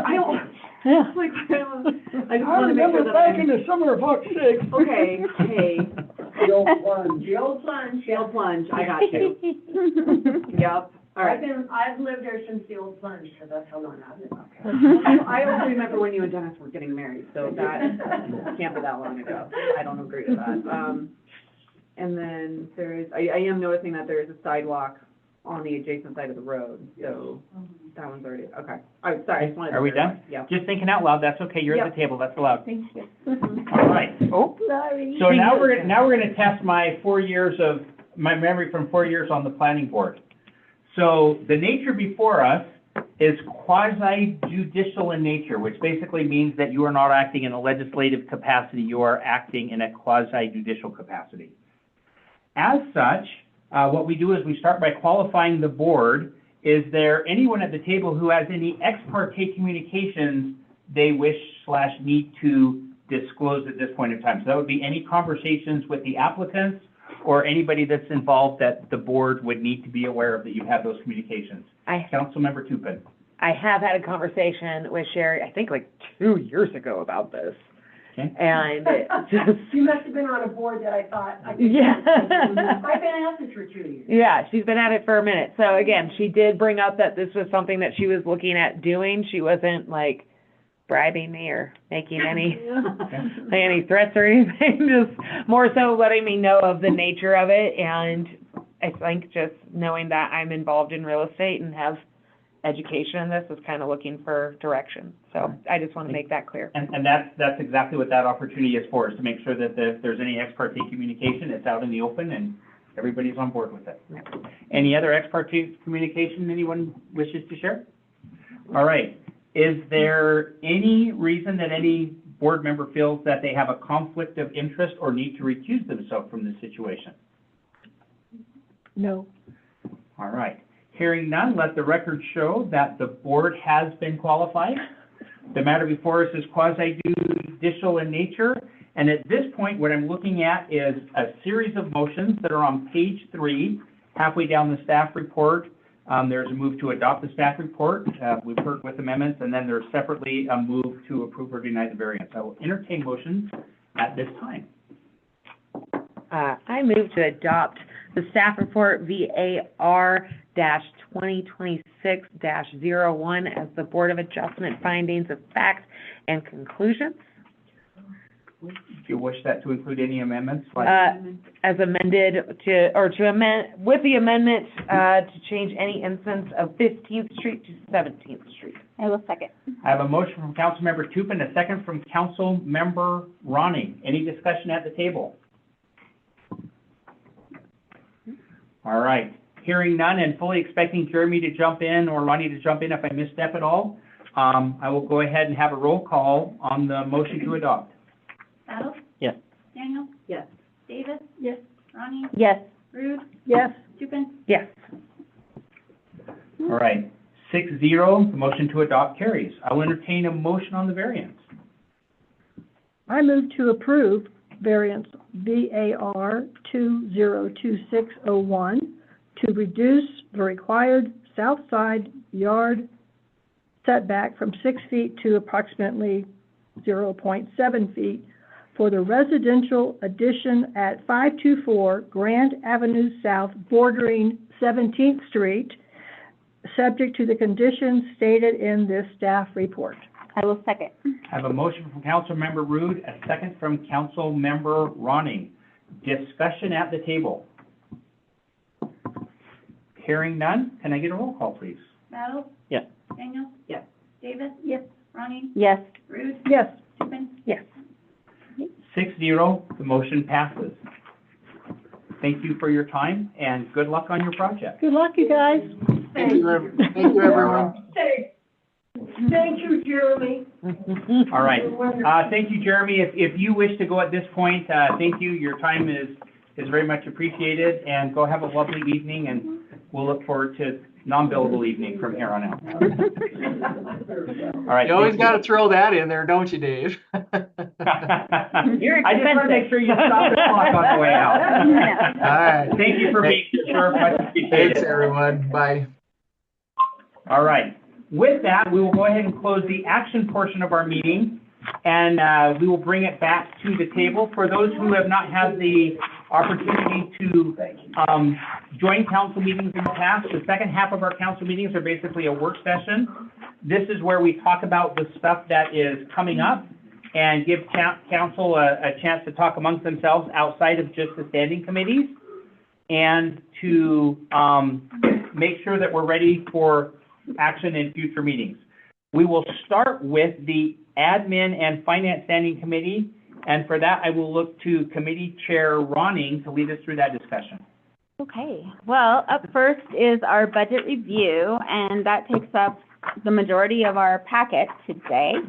I don't, Yeah. like, I just want to make sure that I'm. the summer of '06. Okay, hey, The old plunge. The old plunge. the old plunge, I got you. Yep, all right. I've lived there since the old plunge, so that's how long I've been. Okay. I only remember when you and Dennis were getting married, so that can't be that long ago. I don't agree with that. And then I am noticing that there is a sidewalk on the adjacent side of the road, so that one's already, okay. All right, sorry, I just wanted to. Are we verify. done? Yeah. Just thinking out loud, that's okay. You're at Yep. the table, that's allowed. Thank you. All right. Oh, sorry. So now we're gonna test my memory from 4 years on the planning board. So the nature before us is quasi judicial in nature, which basically means that you are not acting in a legislative capacity, you are acting in a quasi judicial capacity. As such, what we do is we start by qualifying the board. Is there anyone at the table who has any ex parte communications they wish/need to disclose at this point in time? So that would be any conversations with the applicants or anybody that's involved that the board would need to be aware of that you have those communications. Councilmember Tupin. I have had a conversation with Sherry, I think like 2 years ago about this. Okay. And it just, You must have been on a board that I thought I could. Yeah. I've been at this for 2 years. yeah, she's been at it for a minute. So again, she did bring up that this was something that she was looking at doing. She wasn't like bribing me or making any threats or anything, just more so letting me know of the nature of it. And I think just knowing that I'm involved in real estate and have education in this is kind of looking for direction. So I just want to make that clear. And that's exactly what that opportunity is for, is to make sure that if there's any ex parte communication, it's out in the open and everybody's on board with it. Any other ex parte communication anyone wishes to share? All right. Is there any reason that any board member feels that they have a conflict of interest or need to recuse themselves from this situation? No. All right. Hearing none, let the record show that the board has been qualified. The matter before us is quasi-judicial in nature, and at this point, what I'm looking at is a series of motions that are on page 3, halfway down the staff report. There's a move to adopt the staff report. We've heard with amendments, and then there's separately a move to approve or deny the variance. I will entertain motions at this time. I move to adopt the staff report VAR-2026-01 as the Board of Adjustment findings of facts and conclusions. Do you wish that to include any amendments? As amended to amend, with the amendment, to change any instance of 15th Street to 17th Street. I will second. I have a motion from Councilmember Tupin, a second from Councilmember Ronning. Any discussion at the table? All right. Hearing none and fully expecting Jeremy to jump in or Ronnie to jump in if I misstep at all, I will go ahead and have a roll call on the motion to adopt. Adams? Yes. Daniel? Yes. Davis? Yes. Ronnie? Yes. Rude? Yes. Tupin? Yes. All right. 6-0, the motion to adopt carries. I will entertain a motion on the variance. I move to approve variance VAR 202601 to reduce the required south side yard setback from 6 feet to approximately 0.7 feet for the residential addition at 524 Grand Avenue South bordering 17th Street, subject to the conditions stated in this staff report. I will second. I have a motion from Councilmember Rood, a second from Councilmember Ronning. Discussion at the table. Hearing none, can I get a roll call, please? Battle? Yes. Daniel? Yes. Davis? Yes. Ronnie? Yes. Rude? Yes. Tippin? Yes. 6-0, the motion passes. Thank you for your time and good luck on your project. Good luck, you guys. Thank you, everyone. Thank you, Jeremy. All right. Thank you, Jeremy. If you wish to go at this point, thank you. Your time is very much appreciated, and go have a lovely evening, and we'll look forward to non-billable evening from here on out. All right. You always got to throw that in there, don't you, Dave? I just want to make sure you stop the clock on the way out. All right. Thank you for being here. Much appreciated. Thanks, everyone. Bye. All right. With that, we will go ahead and close the action portion of our meeting, and we will bring it back to the table. For those who have not had the opportunity to join council meetings in the past, the second half of our council meetings are basically a work session. This is where we talk about the stuff that is coming up and give council a chance to talk amongst themselves outside of just the standing committees, and to make sure that we're ready for action in future meetings. We will start with the Admin and Finance Standing Committee, and for that, I will look to Committee Chair Ronning to lead us through that discussion. Okay, well, up first is our budget review, and that takes up the majority of our packet today.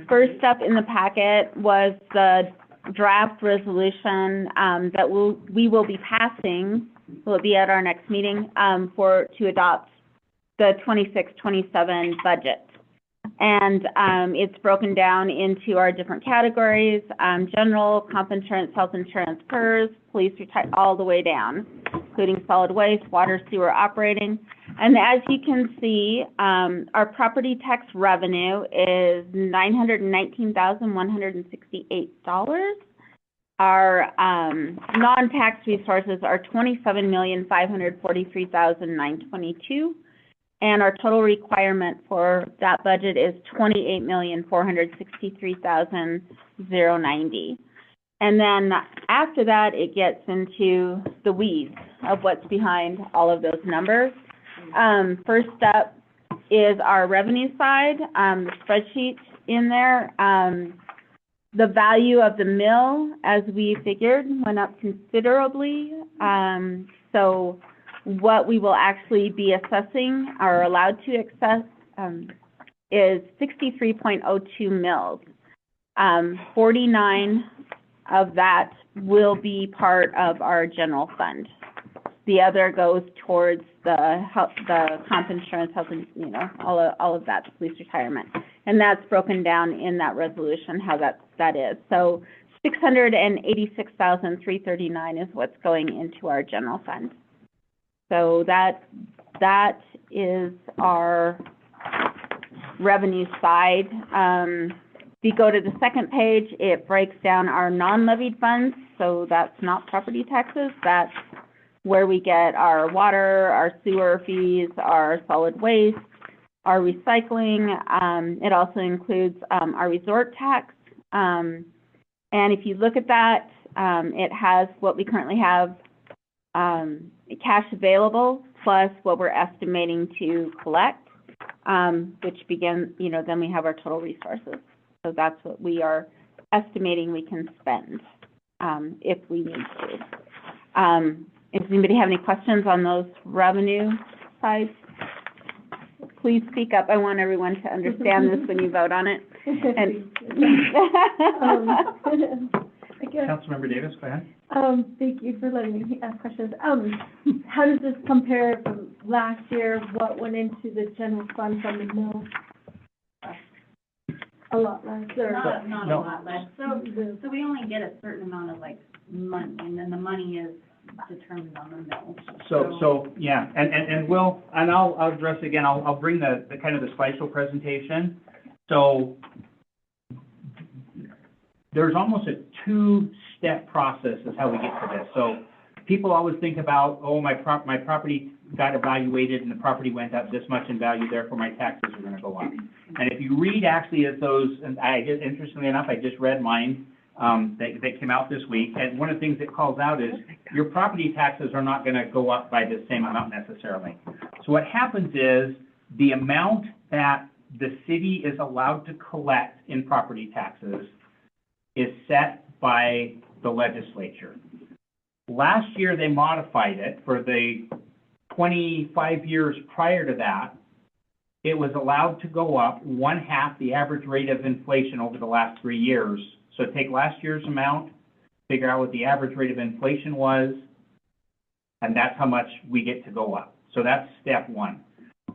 First up in the packet was the draft resolution that we will be passing, will be at our next meeting, to adopt the 26-27 budget. And it's broken down into our different categories, general, comp insurance, health insurance, PERS, police, all the way down, including solid waste, water, sewer operating. And as you can see, our property tax revenue is $919,168. Our non-tax resources are $27,543,922. And our total requirement for that budget is $28,463,090. And then after that, it gets into the weeds of what's behind all of those numbers. First up is our revenue side, the spreadsheet in there. The value of the mill, as we figured, went up considerably. So what we will actually be assessing, or allowed to access, is 63.02 mills. 49 of that will be part of our general fund. The other goes towards the comp insurance, health, and, all of that, the police retirement. And that's broken down in that resolution, how that is. So $686,339 is what's going into our general fund. So that is our revenue side. If you go to the second page, it breaks down our non-levied funds. So that's not property taxes. That's where we get our water, our sewer fees, our solid waste, our recycling. It also includes our resort tax. And if you look at that, it has what we currently have cash available plus what we're estimating to collect, which begins, then we have our total resources. So that's what we are estimating we can spend if we need to. Does anybody have any questions on those revenue sides? Please speak up. I want everyone to understand this when you vote on it. And Councilmember Davis, go ahead. Thank you for letting me ask questions. How does this compare from last year? What went into the general fund from the mill? A lot less, or? Not a lot less. So we only get a certain amount of money, and then the money is determined on the mill. So, yeah, and I'll address again, I'll bring the kind of the spatial presentation. So there's almost a two-step process is how we get to this. So people always think about, oh, my property got evaluated and the property went up this much in value, therefore my taxes are gonna go up. And if you read actually as those, and interestingly enough, I just read mine, that came out this week, and one of the things it calls out is your property taxes are not gonna go up by the same amount necessarily. So what happens is the amount that the city is allowed to collect in property taxes is set by the legislature. Last year, they modified it. For the 25 years prior to that, it was allowed to go up 1/2 the average rate of inflation over the last 3 years. So take last year's amount, figure out what the average rate of inflation was, and that's how much we get to go up. So that's step one.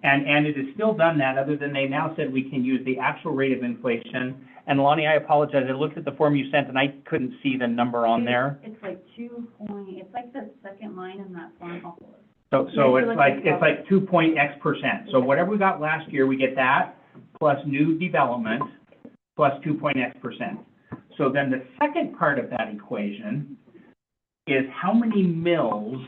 And it has still done that, other than they now said we can use the actual rate of inflation. And Lonnie, I apologize, I looked at the form you sent and I couldn't see the number on there. It's like it's like the second line in that form. So it's like 2.x%. So whatever we got last year, we get that plus new development plus 2.x%. So then the second part of that equation is how many mills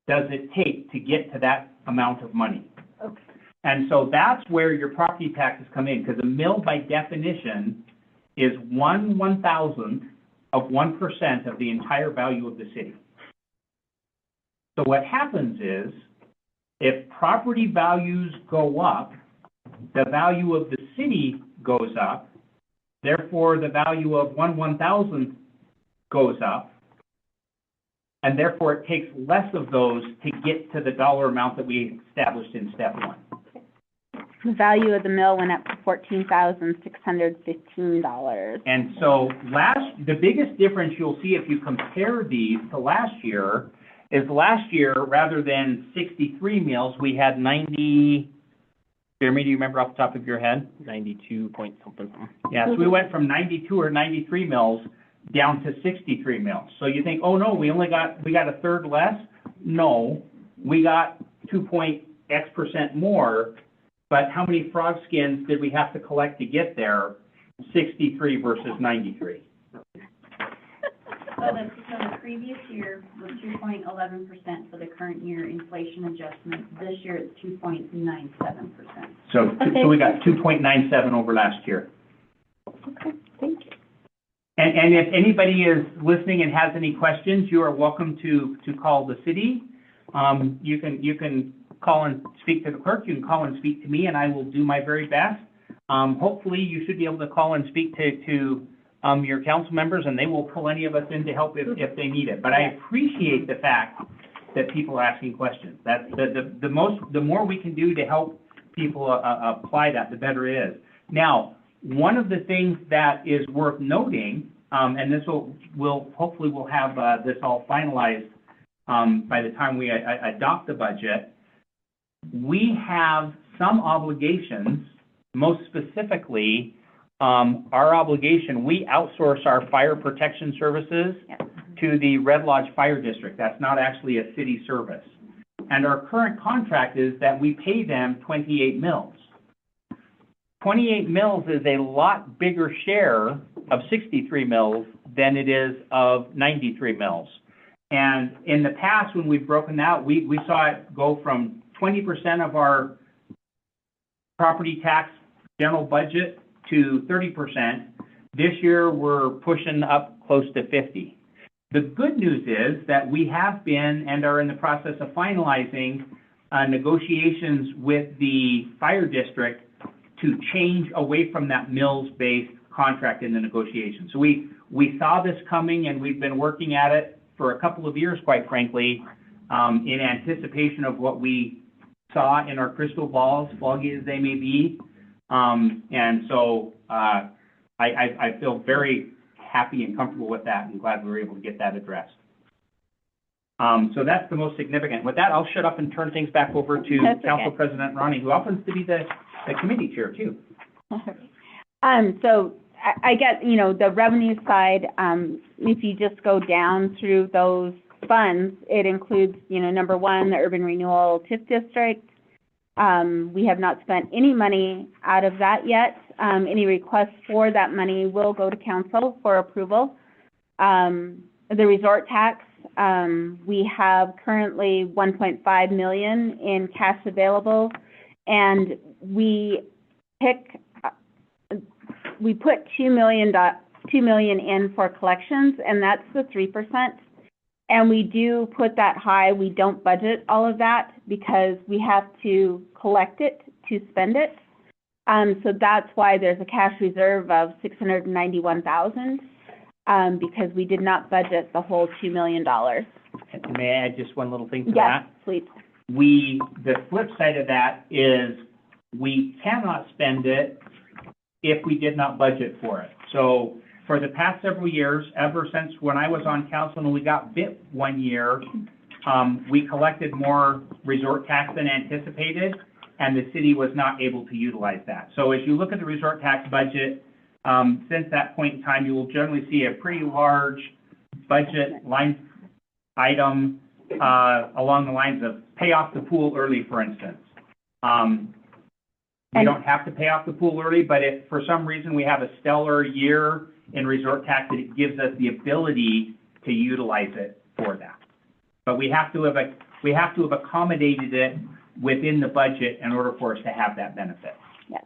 does it take to get to that amount of money? Okay. And so that's where your property taxes come in, because a mill by definition is 1/1000th of 1% of the entire value of the city. So what happens is, if property values go up, the value of the city goes up, therefore the value of 1/1000th goes up, and therefore it takes less of those to get to the dollar amount that we established in step one. The value of the mill went up to $14,615. And so the biggest difference you'll see if you compare these to last year is last year, rather than 63 mills, we had 90, Jeremy, do you remember off the top of your head? 92 point something. Yeah, so we went from 92 or 93 mills down to 63 mills. So you think, oh no, we got a third less? No, we got 2.x% more, but how many frog skins did we have to collect to get there? 63 versus 93. So the previous year was 2.11% for the current year inflation adjustment. This year it's 2.97%. So we got 2.97 over last year. Okay, thank you. And if anybody is listening and has any questions, you are welcome to call the city. You can call and speak to the clerk. You can call and speak to me, and I will do my very best. Hopefully, you should be able to call and speak to your council members, and they will pull any of us in to help if they need it. But I appreciate the fact that people are asking questions. That's the more we can do to help people apply that, the better it is. Now, one of the things that is worth noting, and this will hopefully we'll have this all finalized by the time we adopt the budget. We have some obligations, most specifically, our obligation, we outsource our fire protection services to the Red Lodge Fire District. That's not actually a city service. And our current contract is that we pay them 28 mills. 28 mills is a lot bigger share of 63 mills than it is of 93 mills. And in the past, when we've broken out, we saw it go from 20% of our property tax general budget to 30%. This year, we're pushing up close to 50. The good news is that we have been and are in the process of finalizing negotiations with the fire district to change away from that mills-based contract in the negotiation. So we saw this coming, and we've been working at it for a couple of years, quite frankly, in anticipation of what we saw in our crystal balls, foggy as they may be. And so I feel very happy and comfortable with that, and glad we were able to get that addressed. So that's the most significant. With that, I'll shut up and turn things back over to Council President Ronnie, who happens to be the committee chair too. So I get, the revenue side, if you just go down through those funds, it includes, you know, number one, the urban renewal TIF district. We have not spent any money out of that yet. Any requests for that money will go to council for approval. The resort tax, we have currently 1.5 million in cash available, and we put 2 million in for collections, and that's the 3%. And we do put that high. We don't budget all of that because we have to collect it to spend it. So that's why there's a cash reserve of $691,000, because we did not budget the whole $2 million. And may I add just one little thing to Yes, that? please. The flip side of that is we cannot spend it if we did not budget for it. So for the past several years, ever since when I was on council and we got bit one year, we collected more resort tax than anticipated, and the city was not able to utilize that. So as you look at the resort tax budget, since that point in time, you will generally see a pretty large budget line item along the lines of pay off the pool early, for instance. We don't have to pay off the pool early, but if for some reason we have a stellar year in resort tax, it gives us the ability to utilize it for that. But we have to have accommodated it within the budget in order for us to have that benefit. Yes.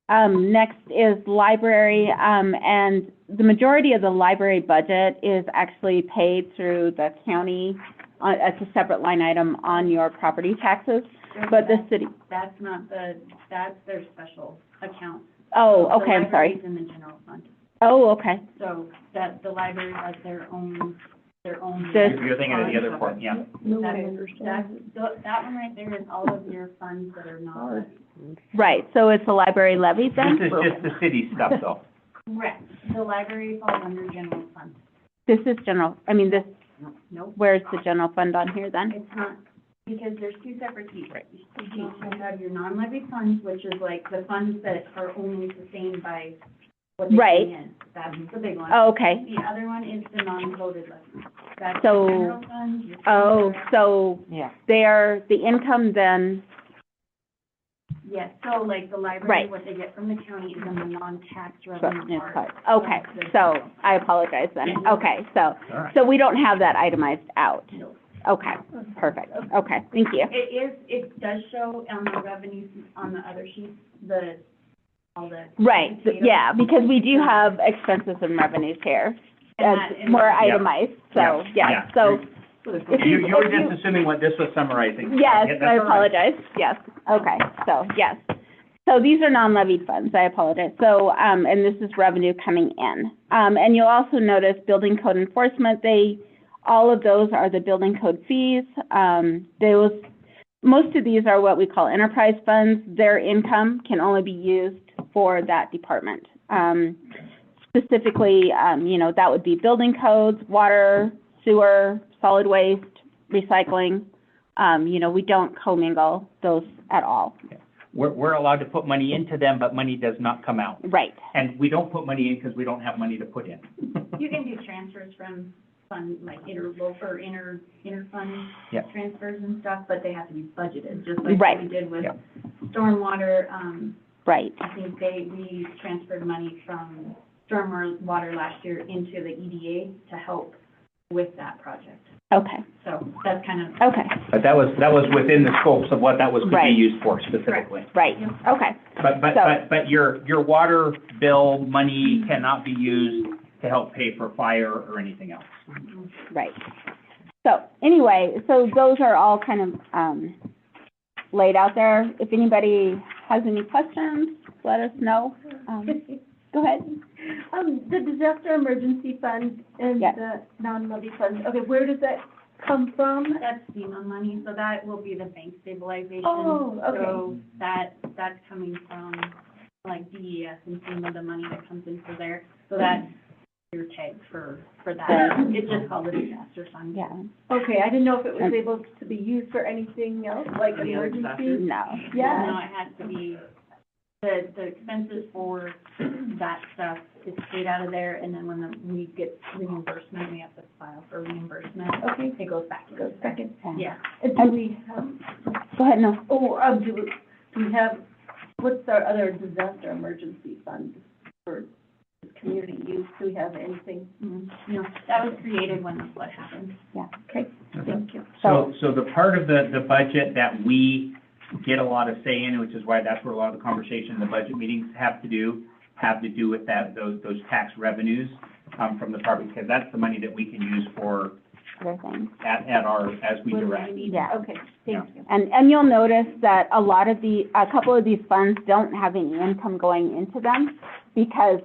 Next is library, and the majority of the library budget is actually paid through the county. It's a separate line item on your property taxes, but the city. That's their special account. Oh, okay, I'm sorry. The library's in the general fund. Oh, okay. So that the library has their own. You're thinking of the other part, yeah. That one right there is all of your funds that are not. Right, so it's the library levy then? This is just the city stuff, though. Correct. The library falls under general fund. This is general, I mean, this, Nope. where's the general fund on here then? It's not, because there's two separate sheets. You have your non-levy funds, which is like the funds that are only sustained by what they Right. bring in. That's the big one. Oh, okay. The other one is the non-voted levy. That's So- the general fund. your Oh, fund, so Yeah. they're, the income then, yes, so like the library, Right. what they get from the county is in the non-tax revenue part. okay, so I apologize then. Okay, so, All right. so we don't have that itemized out. No. Okay, perfect. Okay, thank you. It does show on the revenue, on the other sheets, all the. Right, potatoes. yeah, because we do have expenses and revenues here, And as that- more Yeah. itemized, so, Yeah. yeah, so. if You were if just assuming what this was summarizing. Yes, Yeah, that's I all right. apologize, yes, okay, so, yes. So these are non-levied funds, I apologize. So, and this is revenue coming in. And you'll also notice building code enforcement, all of those are the building code fees. Most of these are what we call enterprise funds. Their income can only be used for that department. Specifically, that would be building codes, water, sewer, solid waste, recycling. We don't commingle those at all. We're allowed to put money into them, but money does not come out. Right. And we don't put money in because we don't have money to put in. You can do transfers from fund, like inter-fund Yeah. transfers and stuff, but they have to be budgeted, just like Right. we did with Yeah. stormwater. Right. I think we transferred money from stormwater last year into the EDA to help with that project. Okay. So that's kind of. Okay. But that was within the scopes of what that was to be Right. used for specifically. Right. Okay. But your water bill money cannot be used to help pay for fire or anything else. Right. So anyway, so those are all kind of laid out there. If anybody has any questions, let us know. Go ahead. The disaster emergency fund and Yes. the non-levy fund, okay, where does that come from? That's FEMA money, so that will be the bank stabilization. Oh, okay. So that's coming from like DES and FEMA, the money that comes in for there. So that's your tag for that. It's just called the disaster fund. Yeah. Okay, I didn't know if it was able to be used for anything else, like Any other emergency? No. Yeah. No, it has to be, the expenses for that stuff is paid out of there, and then when we get reimbursement, we have to file for reimbursement. Okay. It goes back. Goes back in. Yeah. Do we have, Go ahead, no. do we have, what's our other disaster emergency fund for community use? Do we have anything? No, that was created when the flood happened. Yeah. Okay, thank you. So the part of the budget that we get a lot of say in, which is why that's where a lot of the conversation in the budget meetings have to do with those tax revenues, from the property, because that's the money that we can use for Other things. as we direct. Yeah. Okay, thank you. And you'll notice that a couple of these funds don't have any income going into them because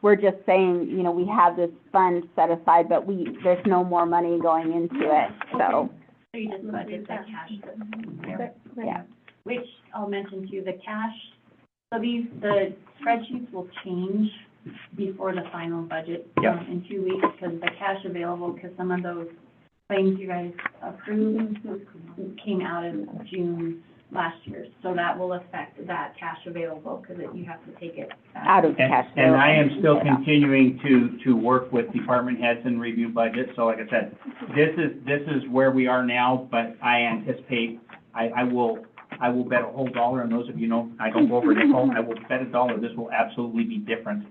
we're just saying, you know, we have this fund set aside, but there's no more money going into it, so. So you just budget that cash that's there. Yeah. Which I'll mention too, the cash, so the spreadsheets will change before the final budget in 2 weeks, because the cash available, because some of those claims you guys approved came out in June last year. So that will affect that cash available, because you have to take it Out of cash. And I am still continuing to work with department heads and review budgets. So like I said, this is where we are now, but I anticipate I will bet a whole dollar, and those of you know I don't go over nickel. I will bet $1 this will absolutely be different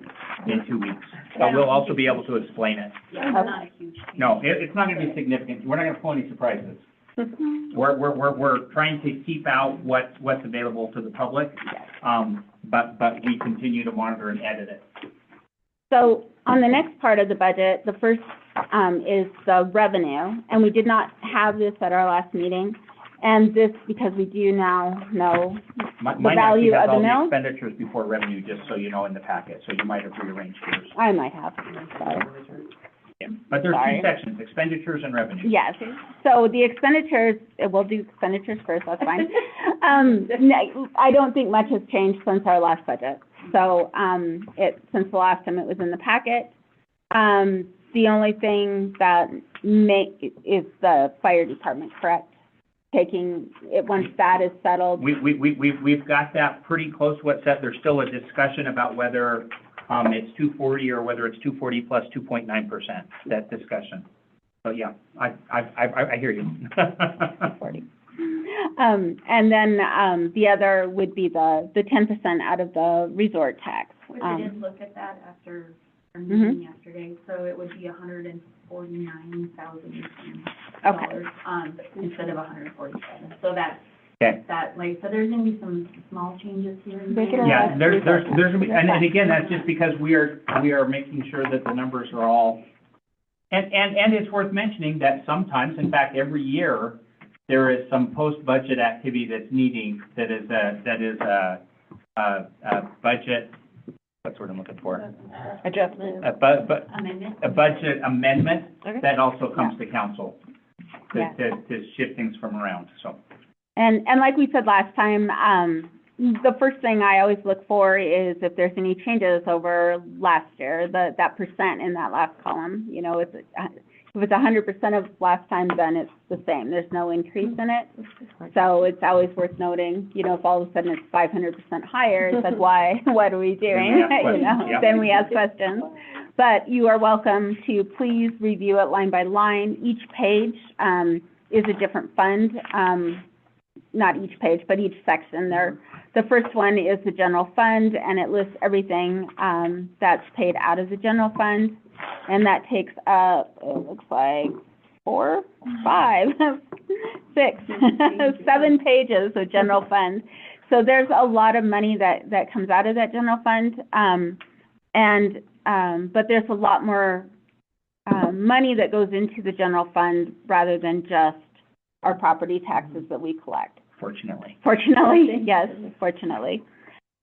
in 2 weeks. But we'll also be able to explain it. Yeah, it's not a huge change. No, it's not going to be significant. We're not going to pull any surprises. We're trying to keep out what's available to the public, but we continue to monitor and edit it. So on the next part of the budget, the first is the revenue, and we did not have this at our last meeting. And this, because we do now know the value of the mill. Mine actually has all the expenditures before revenue, just so you know, in the packet, so you might have rearranged yours. I might have, sorry. Yeah. But there's Sorry. two sections, expenditures and revenue. Yes, so the expenditures, we'll do expenditures first, that's fine. I don't think much has changed since our last budget. So, since the last time it was in the packet. The only thing that is the fire department, correct? Taking it, once that is settled. We've got that pretty close to what's set. There's still a discussion about whether, it's 240 or whether it's 240 plus 2.9%, that discussion. So, yeah, I hear you. 40. And then, the other would be the 10% out of the resort tax. Which I did look at that after our meeting yesterday, so it would be $149,000 instead of $147. So that, like, so there's gonna be some small changes here and there. Yeah, there's gonna be, and again, that's just because we are making sure that the numbers are all, and it's worth mentioning that sometimes, in fact, every year, there is some post-budget activity that is a budget, what's the word I'm looking for? Adjustment. A budget amendment that also comes to council to shift things from around, so. And like we said last time, the first thing I always look for is if there's any changes over last year, that percent in that last column, you know, if it's 100% of last time, then it's the same. There's no increase in it. So it's always worth noting, you know, if all of a sudden it's 500% higher, it's like, why? What are we doing? You know, then we ask questions. But you are welcome to please review it line by line. Each page is a different fund. Not each page, but each section there. The first one is the general fund, and it lists everything that's paid out of the general fund. And that takes up, it looks like 4, 5, 6, 7 pages of general fund. So there's a lot of money that comes out of that general fund. But there's a lot more money that goes into the general fund rather than just our property taxes that we collect. Fortunately, yes, fortunately.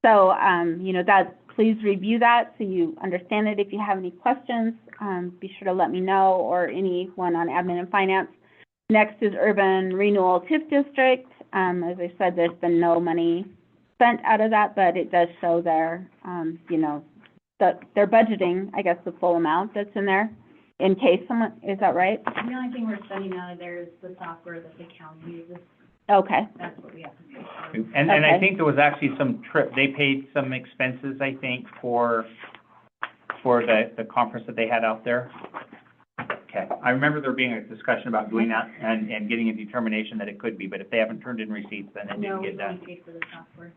So, you know, please review that so you understand it. If you have any questions, be sure to let me know, or anyone on admin and finance. Next is Urban Renewal TIF District. As I said, there's been no money spent out of that, but it does show their, you know, that they're budgeting, I guess, the full amount that's in there in case someone, is that right? The only thing we're spending out of there is the software that the county uses. Okay, That's what we have to pay for. And I Okay. think there was actually some they paid some expenses, I think, for the conference that they had out there. Okay, I remember there being a discussion about doing that and getting a determination that it could be, but if they haven't turned in receipts, then it No, didn't we get only done. paid for the software.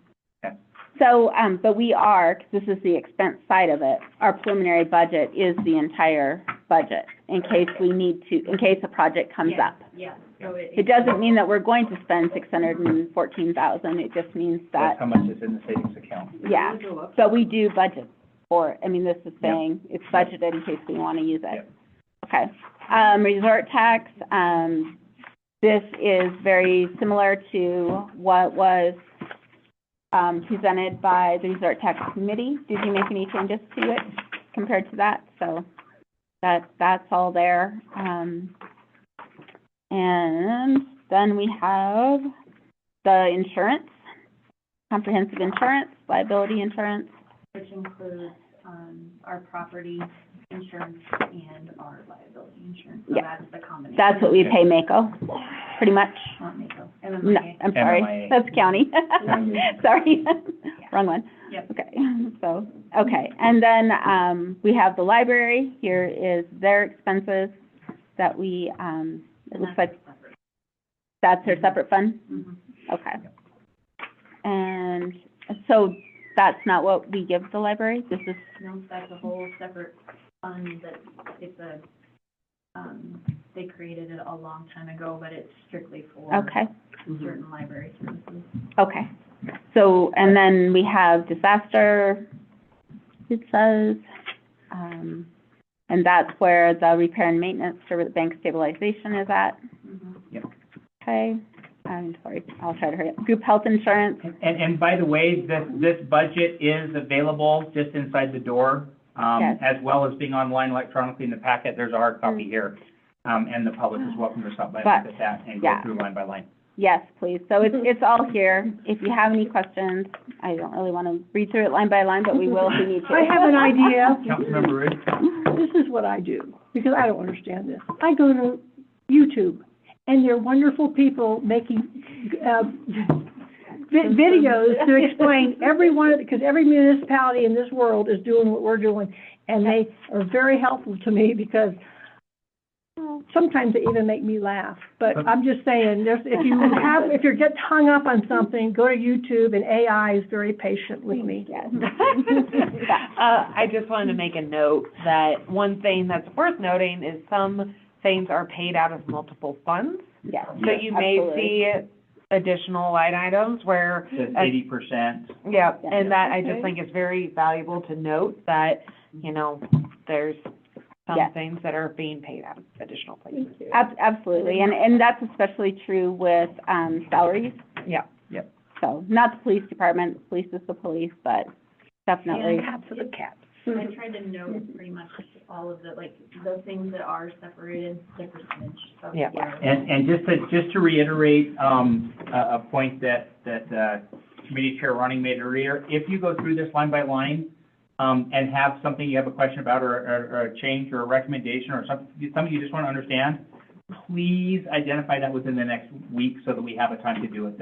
so, but we are, 'cause this is the expense side of it, our preliminary budget is the entire budget, in case we need to, in case a project comes Yeah, up. Yeah, so It doesn't mean that we're going to spend 614,000, it just means That's that, how much is in the savings account. yeah. But we do budget for it, I mean, this is Yep. saying it's budgeted in case we wanna use it. Yep. Okay, resort tax, this is very similar to what was, presented by the Resort Tax Committee. Did you make any changes to it compared to that? So that's all there. And then we have the insurance, comprehensive insurance, liability insurance. which includes, our property insurance and our liability insurance. So Yeah. that's the combination. That's what we pay Mako, pretty much. Not NACO, No, MMIA. I'm sorry, MMIA. that's county. Sorry, wrong one. Yep. Okay, so, okay, and then, we have the library, here is their expenses that we, it And looks that's like separate. that's their separate fund? Mhm. Okay. And so that's not what we give the library, this is, No, that's a whole separate fund that it's a, they created it a long time ago, but it's strictly for okay, certain library services. okay. So, and then we have disaster, it says, and that's where the repair and maintenance for the bank stabilization is at. Mhm. Okay, I'm sorry, I'll try to hurry up. Group health insurance, And by the way, this budget is available just inside the door, Yes. as well as being online electronically in the packet. There's a hard copy here. And the public is welcome to stop by and look at that and go yeah. through line by line. yes, please. So it's all here. If you have any questions, I don't really want to read through it line by line, but we will if we need to. I have an idea. Councilmember Rude? This is what I do, because I don't understand this. I go to YouTube, and there are wonderful people making, videos to explain every one of, because every municipality in this world is doing what we're doing, and they are very helpful to me, because sometimes they even make me laugh. But I'm just saying, if you get hung up on something, go to YouTube, and AI is very patient with me. Yes. I just wanted to make a note that one thing that's worth noting is some things are paid out of multiple funds. Yes. So you may Absolutely. see additional line items where, Says 80%. yeah, and that I just think is very valuable to note that, you know, there's some Yes. things that are being paid out of additional places. Absolutely, and that's especially true with, salaries. Yeah. Yep. So, not the police department, police is the police, but definitely. And cats are the cats. I tried to note pretty much all of the, like, the things that are separated, the percentage of Yeah. where. And just to reiterate, a point that Committee Chair Ronning made earlier, if you go through this line by line, and have something you have a question about, or a change, or a recommendation, or something you just want to understand, please identify that within the next week so that we have a time to do it.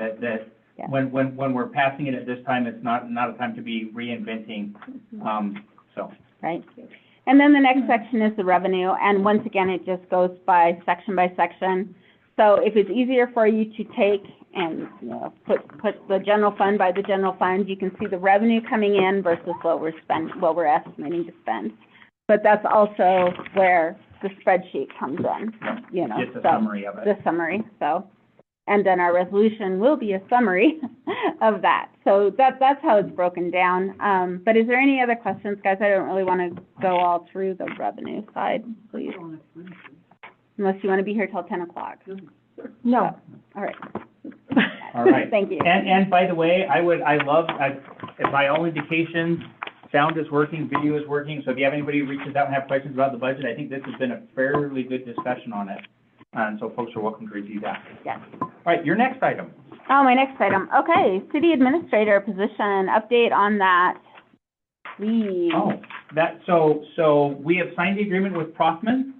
Yeah. When we're passing it at this time, it's not a time to be reinventing, so. Right. And then the next section is the revenue, and once again, it just goes by section. So if it's easier for you to take and, you know, put the general fund by the general fund, you can see the revenue coming in versus what we're estimating to spend. But that's also where the spreadsheet comes in, you know, Just a so, summary of it. the summary, so. And then our resolution will be a summary of that. So that's how it's broken down. But is there any other questions, guys? I don't really want to go all through the revenue side, please. Unless you want to be here till 10 o'clock. No. All right. All right. Thank you. And by the way, by all indications, sound is working, video is working, so if you have anybody who reaches out and have questions about the budget, I think this has been a fairly good discussion on it. And so folks are welcome to review that. Yes. All right, your next item. Oh, my next item. Okay, city administrator position, update on that, please. Oh, so we have signed the agreement with Prothman.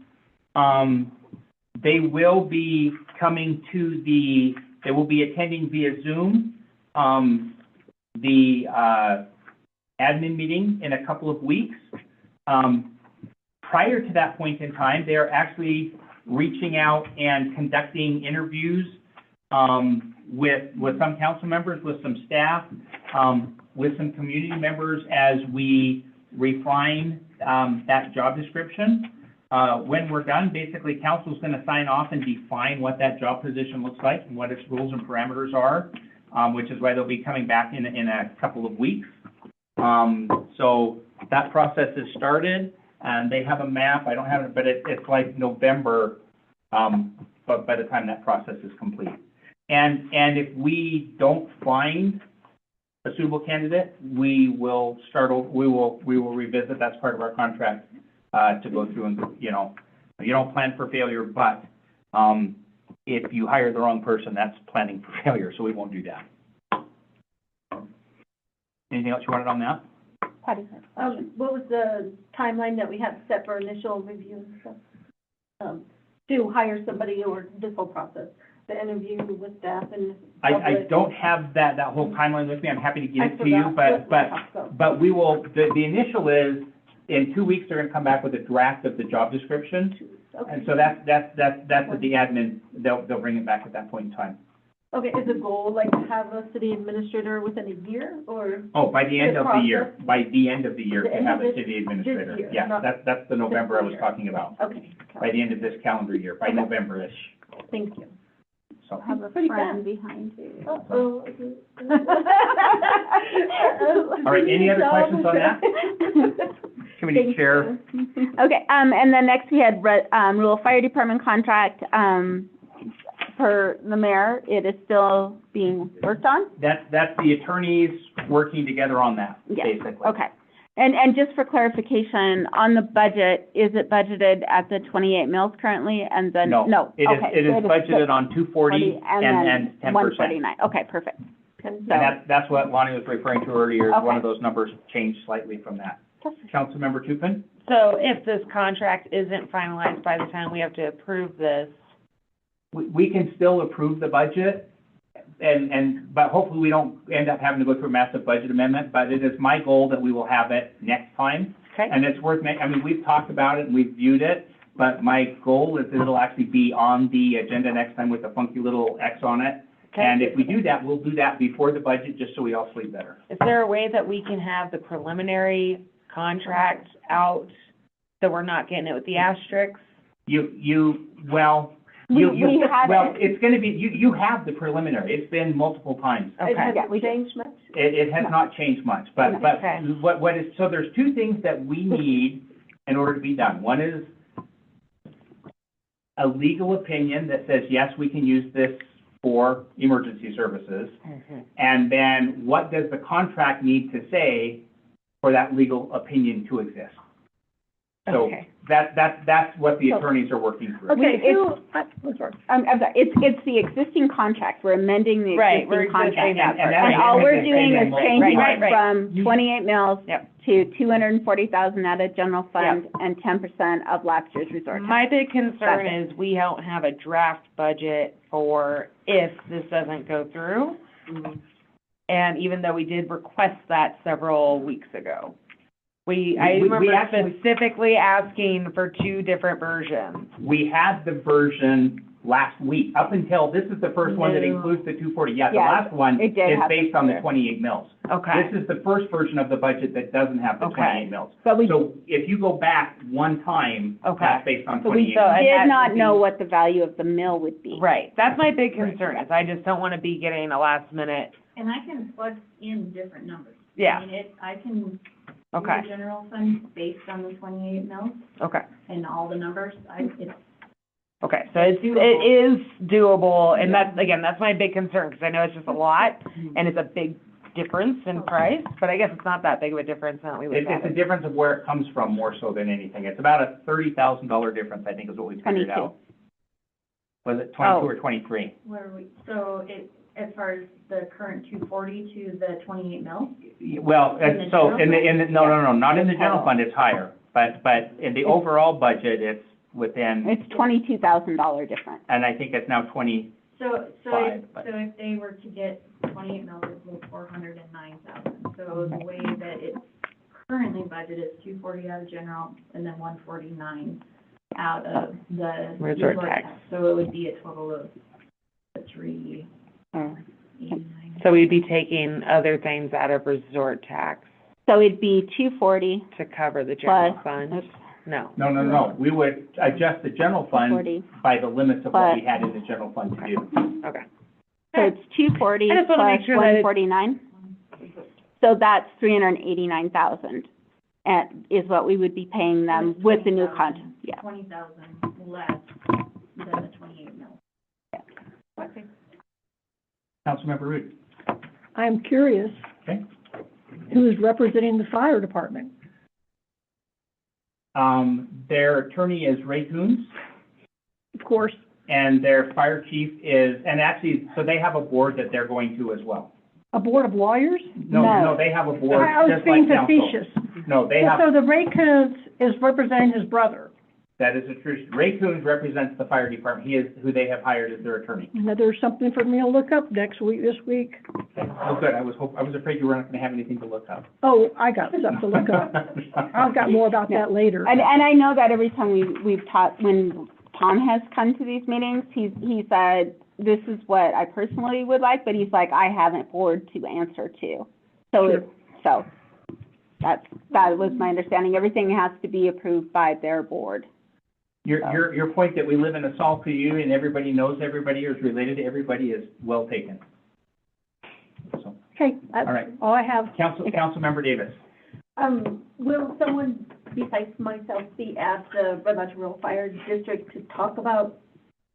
They will be coming to the They will be attending via Zoom, the admin meeting in a couple of weeks. Prior to that point in time, they are actually reaching out and conducting interviews with some council members, with some staff, with some community members as we refine that job description. When we're done, basically council's going to sign off and define what that job position looks like and what its rules and parameters are, which is why they'll be coming back in a couple of weeks. So that process is started, and they have a map. I don't have it, but it's like November, but by the time that process is complete. And if we don't find a suitable candidate, we will revisit. That's part of our contract to go through, and you don't plan for failure, but if you hire the wrong person, that's planning for failure. So we won't do that. Anything else you wanted on that? What was the timeline that we had set for initial review and stuff? To hire somebody, or this whole process, the interview with staff and I don't have that whole timeline with me. I'm happy to get it to you, but we will, the initial is, in 2 weeks, they're going to come back with a draft of the job description. Okay. And so that's what the admin, they'll bring it back at that point in time. Okay, is the goal like to have a city administrator within a year, or? Oh, by the end of the year, by the end of the year, The to end have of a this- city administrator. this year, Yeah, not that's the November I was year. talking about. Okay, By the end of this calendar year, by Okay. November-ish. thank you. So, Have a Pretty friend fast. behind you. Uh-oh. all right, any other questions on that? Committee Thank Chair. you. Okay, and then next we had rural fire department contract, for the mayor. It is still being worked on? That's the attorneys working together on that, Yes. basically. Okay. And just for clarification, on the budget, is it budgeted at the 28 mills currently, and then? No. Okay. It is budgeted on 240 and 10%. 149, okay, perfect. And that's what Lonnie was referring to earlier, is one Okay. of those numbers changed slightly from that. Councilmember Tupin? So if this contract isn't finalized by the time we have to approve this, We can still approve the budget, but hopefully we don't end up having to go through a massive budget amendment, but it is my goal that we will have it next time. okay? And it's worth, we've talked about it and we've viewed it, but my goal is that it'll actually be on the agenda next time with a funky little X on it. Okay. And if we do that, we'll do that before the budget, just so we all sleep better. Is there a way that we can have the preliminary contract out, so we're not getting it with the asterisks? It's gonna be, you have the preliminary, it's been multiple times. Okay. It hasn't changed much? It has not changed much, but Okay. what is, so there's two things that we need in order to be done. One is a legal opinion that says, yes, we can use this for emergency services. Mm-hmm. And then what does the contract need to say for that legal opinion to exist? So Okay. that's what the attorneys are working through. Okay, I'm sorry, it's the existing contract, we're amending the Right, we're existing contract. existing that And part. And all we're amendment is doing saying is that changing Right, it right. from 28 mills Yep. to 240,000 out of general fund and 10% of last year's resort tax. My big concern That's is we don't have a draft budget for if this doesn't go through. Mhm. And even though we did request that several weeks ago. I We remember actually- specifically asking for two different versions. We had the version last week, up until, this is the first one that No. includes the 240. Yeah, the Yeah, last one it did is have based the on the figure. 28 mills. Okay. This is the first version of the budget that doesn't have the Okay. 28 mills. But we So if you go back one time, Okay. that's based on So we 28 So- mills. and that did not would know be- what the value of the mill would be. Right, that's my big concern, is I just don't wanna be getting a last minute, And I can plug in different numbers. Yeah. I mean, I can do okay, the general fund based on the 28 mils okay. and all the numbers. Okay, so it is doable, and that's, again, that's my big concern, because I know it's just a lot, and it's a big difference in price, but I guess it's not that big of a difference now that we look It's at a it. difference of where it comes from more so than anything. It's about a $30,000 difference, I think, is what we figured 22. out. Was it 22 Oh. or 23? Where are we, so as far as the current 240 to the 28 mils? Well, In the so, general no, not in the general Total. fund, it's higher. But in the overall budget, it's within, It's $22,000 difference. and I think it's now 20, So Five, but- if they were to get 28 mils, it was 409,000. So the way that it's currently budgeted is 240 out of general and then 149 out of the Resort tax. So it would be a total of 389. So we'd be taking other things out of resort tax So it'd be 240 to cover the general plus, fund? No. No. We would adjust the general fund 240. by the limits of what we But- had in the general fund to do. Okay. So it's 240 I just wanna make plus sure that it's- 149? So that's 389,000, is what we would be paying them with the new contract, yeah. 20,000 less than the 28 mils. Okay. Councilmember Root. I'm curious, Okay. who is representing the fire department? Their attorney is Ray Coons, Of course, and their fire chief is, and actually, so they have a board that they're going to as well. a board of lawyers? No, they have a board I was just being like council. facetious. No, they So have, the Ray Coons is representing his brother. that is a truth. Ray Coons represents the fire department. He is who they have hired as their attorney. Now, there's something for me to look up this week. Oh, good. I was afraid you weren't going to have anything to look up. Oh, I got something to look up. I've got more about that later. And I know that every time we've taught, when Tom has come to these meetings, he said, this is what I personally would like, but he's like, I haven't board to answer to. So that was my understanding. Everything has to be approved by their board. Your point that we live in a small community and everybody knows everybody or is related to everybody is well taken. So, Okay, that's all right. all I have. Councilmember Davis. Will someone besides myself be at the Red Lodge Rural Fire District to talk about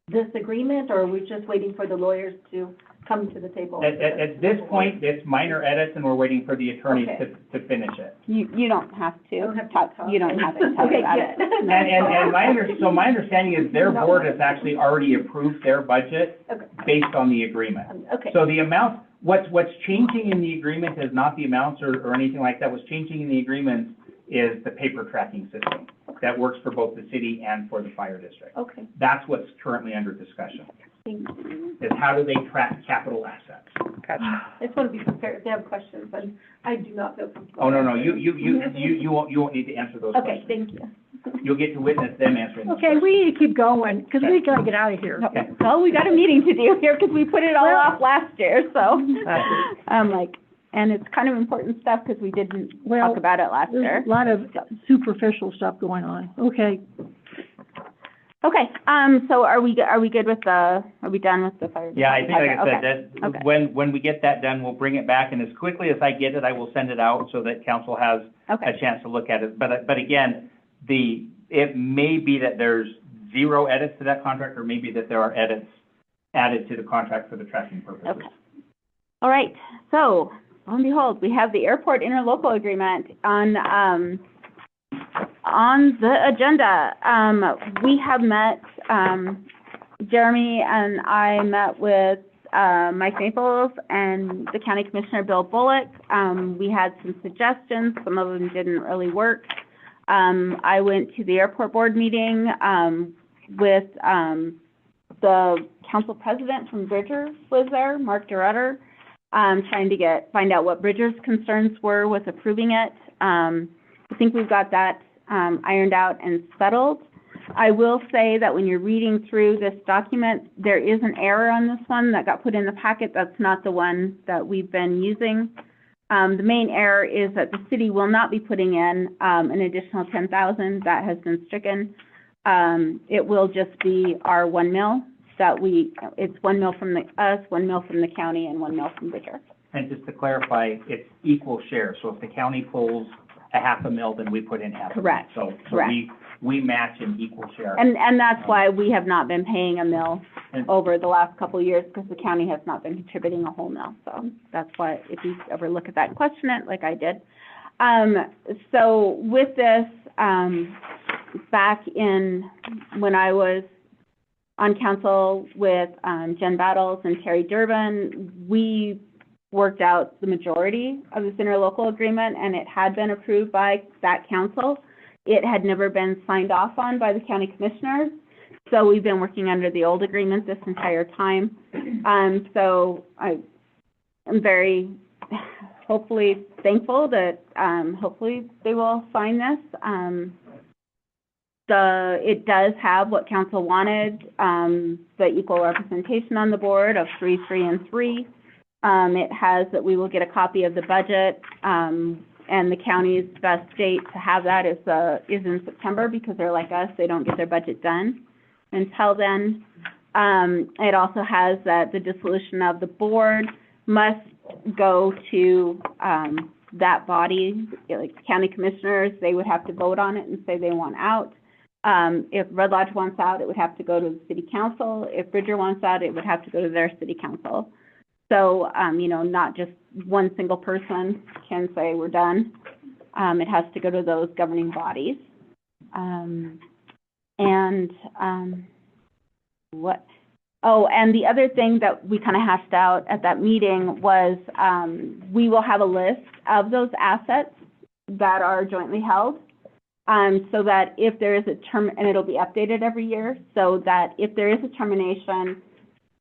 this agreement, or are we just waiting for the lawyers to come to the table? At this point, it's minor edits and we're waiting for the attorneys Okay. to finish it. You don't have to Don't have to talk, talk. you don't have to talk Okay, about it. good. And my understanding is their board has actually already approved their budget Okay. based on the agreement. Okay. So the amount, what's changing in the agreement is not the amounts or anything like that. What's changing in the agreement is the paper tracking system that works for both the city and for the fire district. Okay. That's what's currently under discussion, Thank you. is how do they track capital assets? Gotcha. I just want to be prepared if they have questions, but I do not feel comfortable. Oh, no, you won't need to answer those Okay, questions. thank you. You'll get to witness them answering those Okay, questions. we need to keep going, because we gotta get out of here. Okay. Well, we got a meeting to do here because we put it all off last year, so, and it's kind of important stuff because we didn't Well, talk about it last year. There's a lot of superficial stuff going on. Okay, Okay, so are we good with are we done with the fire? Yeah, I think, like I Okay, said, that, okay. when we get that done, we'll bring it back, and as quickly as I get it, I will send it out so that council has Okay. a chance to look at it. But again, it may be that there's 0 edits to that contract, or maybe that there are edits added to the contract for the tracking purposes. Okay. All right, so, lo and behold, we have the airport interlocal agreement on the agenda. We have met, Jeremy and I met with, Mike Maples and the county commissioner, Bill Bullock. We had some suggestions, some of them didn't really work. I went to the airport board meeting, with, the council president from Bridger was there, Mark DeRutter, trying to find out what Bridger's concerns were with approving it. I think we've got that ironed out and settled. I will say that when you're reading through this document, there is an error on this one that got put in the packet. That's not the one that we've been using. The main error is that the city will not be putting in an additional 10,000 that has been stricken. It will just be our 1 mil that it's 1 mil from us, 1 mil from the county, and 1 mil from Bridger. And just to clarify, it's equal share, so if the county pulls a $500,000, then we put in $500,000. Correct, So correct. we match in equal share. And that's why we have not been paying a mill And- over the last couple of years, because the county has not been contributing a whole mill. So that's why, if you ever look at that and question it, like I did. So with this, back in, when I was on council with Jen Battles and Terry Durbin, we worked out the majority of this interlocal agreement, and it had been approved by that council. It had never been signed off on by the county commissioners. So we've been working under the old agreement this entire time. So I'm very hopefully thankful that, hopefully they will sign this. It does have what council wanted, the equal representation on the board of 3, 3, and 3. It has that we will get a copy of the budget, and the county's best date to have that is in September, because they're like us, they don't get their budget done until then. It also has that the dissolution of the board must go to that body, like the county commissioners. They would have to vote on it and say they want out. If Red Lodge wants out, it would have to go to the city council. If Bridger wants out, it would have to go to their city council. So, you know, not just one single person can say we're done. It has to go to those governing bodies. And the other thing that we kind of hashed out at that meeting was we will have a list of those assets that are jointly held. So that if there is a term, and it'll be updated every year, so that if there is a termination,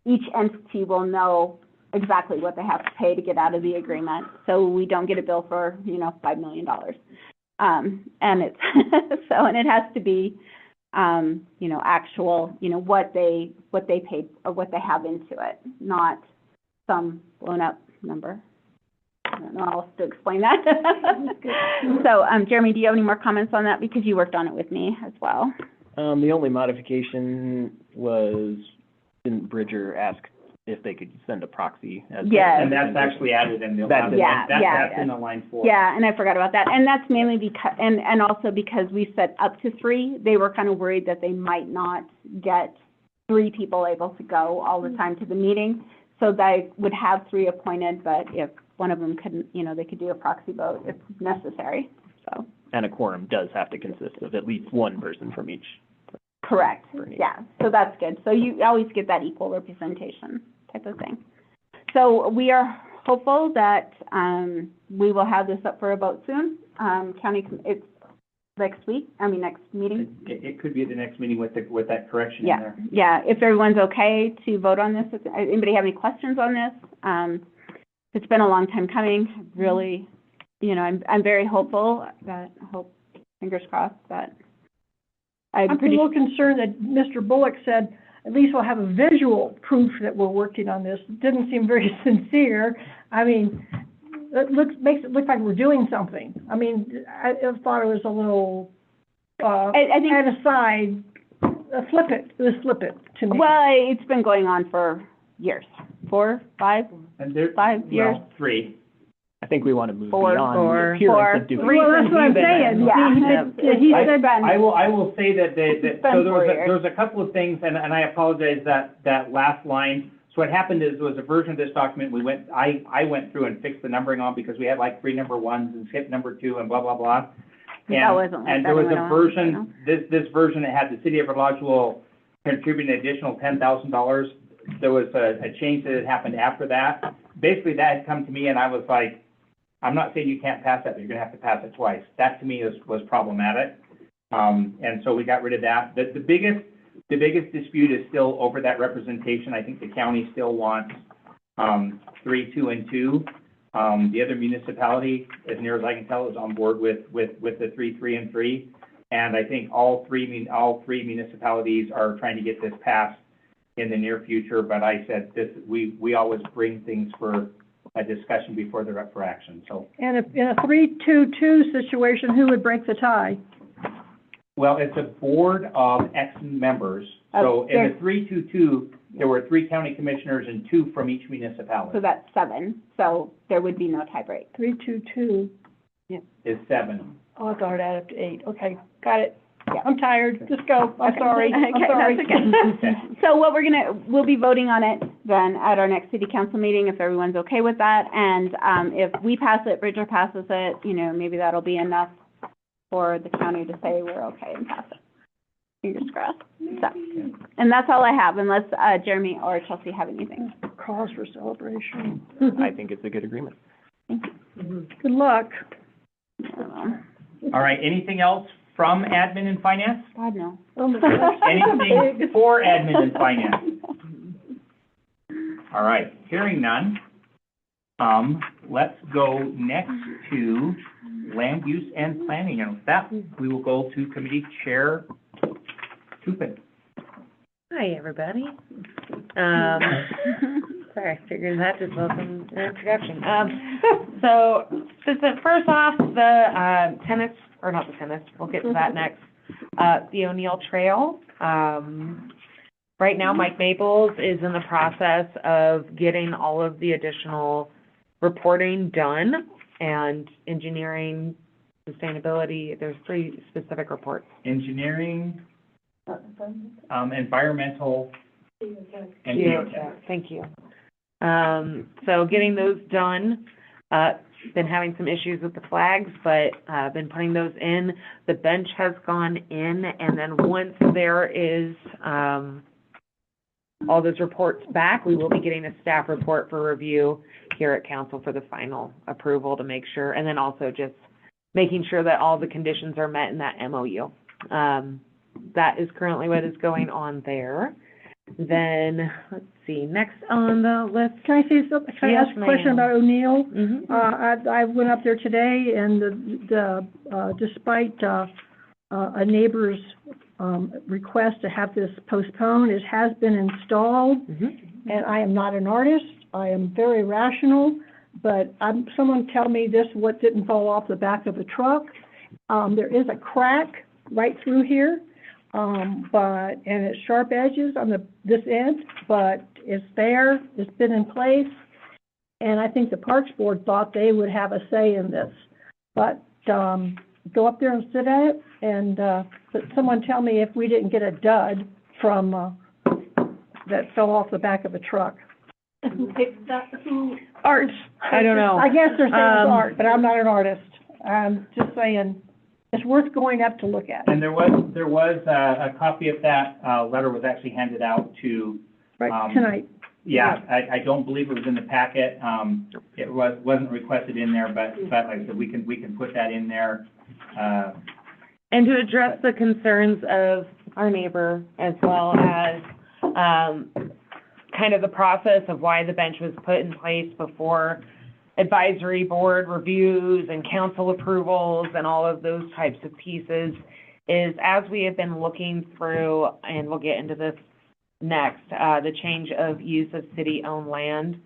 each entity will know exactly what they have to pay to get out of the agreement. So we don't get a bill for, you know, $5 million. And it's, and it has to be, you know, actual, you know, what they paid or what they have into it, not some blown up number. I don't know how else to explain that. So, Jeremy, do you have any more comments on that? Because you worked on it with me as well. The only modification was, didn't Bridger ask if they could send a proxy? Yes. And that's actually added in the, That's in the line 4. Yeah, and I forgot about that. And that's mainly because, and also because we said up to 3, they were kind of worried that they might not get 3 people able to go all the time to the meeting. So they would have 3 appointed, but if one of them couldn't, you know, they could do a proxy vote if necessary, so. And a quorum does have to consist of at least one person from each. Correct, yeah, so that's good. So you always get that equal representation type of thing. So we are hopeful that we will have this up for a vote soon. It's next week, next meeting. It could be at the next meeting with that correction in there. Yeah, if everyone's okay to vote on this. Anybody have any questions on this? It's been a long time coming, really, you know, I'm very hopeful that, fingers crossed, that I'm a little concerned that Mr. Bullock said, at least we'll have a visual proof that we're working on this. It didn't seem very sincere. I mean, it makes it look like we're doing something. I mean, I thought it was a little, I think, an aside, flip it to me. Well, it's been going on for years, 4, 5, And there, 5 years. Well, 3. I think we want to move 4, beyond 4, the appearance of doing it. Well, that's what I'm saying. Yeah. He said, I will say that so there been 4 was a couple of things, and I apologize that last line. So what happened is, was a version of this document I went through and fixed the numbering on, because we had like 3 number 1s and skipped number 2 and blah, blah, blah. That wasn't like and that there was when a I went version, on, this version, it had the city of Red Lodge will contribute an additional $10,000. There was a change that had happened after that. Basically, that had come to me, and I was like, I'm not saying you can't pass that, but you're gonna have to pass it twice. That to me was problematic. And so we got rid of that. The biggest dispute is still over that representation. I think the county still wants 3, 2, and 2. The other municipality, as near as I can tell, is on board with the 3, 3, and 3. And I think all three municipalities are trying to get this passed in the near future. But I said we always bring things for a discussion before they're up for action. So. and if in a 3-2-2 situation, who would break the tie? Well, it's a board of X members. So in the 3-2-2, there were 3 county commissioners and 2 from each municipality. So that's 7, so there would be no tie break. 3-2-2. Is 7. Oh, I thought it added up to 8. Okay, got it. Yeah. I'm tired. Just go. I'm Okay. sorry. I'm Okay, sorry. that's okay. So what we'll be voting on it then at our next city council meeting, if everyone's okay with that. And if we pass it, Bridger passes it, you know, maybe that'll be enough for the county to say we're okay and pass it. Fingers crossed. So, and that's all I have, unless Jeremy or Chelsea have anything. Cause for celebration. I think it's a good agreement. Thank you. Good luck. All right, anything else from admin and finance? God, no. Oh my gosh. Anything for admin and finance? All right, hearing none. Let's go next to land use and planning. And with that, we will go to Committee Chair Tupin. Hi, everybody. Sorry, I figured that just wasn't an introduction. So, first off, the tennis, or not the tennis, we'll get to that next. The O'Neill Trail. Right now, Mike Maples is in the process of getting all of the additional reporting done and engineering, sustainability. There's 3 specific reports. Engineering, environmental, and geotech. Thank you. So getting those done, been having some issues with the flags, but been putting those in. The bench has gone in, and then once there is all those reports back, we will be getting a staff report for review here at council for the final approval to make sure, and then also just making sure that all the conditions are met in that MOU. That is currently what is going on there. Then, let's see, next on the list. Can I say something? Can I Yes, ask a question ma'am. about O'Neill? Mhm. I went up there today, and despite a neighbor's request to have this postponed, it has been installed. And I am not an artist. I am very rational, but someone tell me this, what didn't fall off the back of a truck. There is a crack right through here, and it's sharp edges on this end, but it's there, it's been in place. And I think the Parks Board thought they would have a say in this. But, go up there and sit at it, and, but someone tell me if we didn't get a dud from, that fell off the back of a truck. Who picked that? Art. I don't know. I guess they're saying it's art, but I'm not an artist. I'm just saying, it's worth going up to look at. And there was a copy of that letter was actually handed out to. Right, tonight. Yeah, I don't believe it was in the packet. It wasn't requested in there, but like I said, we can put that in there. And to address the concerns of our neighbor, as well as kind of the process of why the bench was put in place before advisory board reviews and council approvals and all of those types of pieces, is as we have been looking through, and we'll get into this next, the change of use of city-owned land,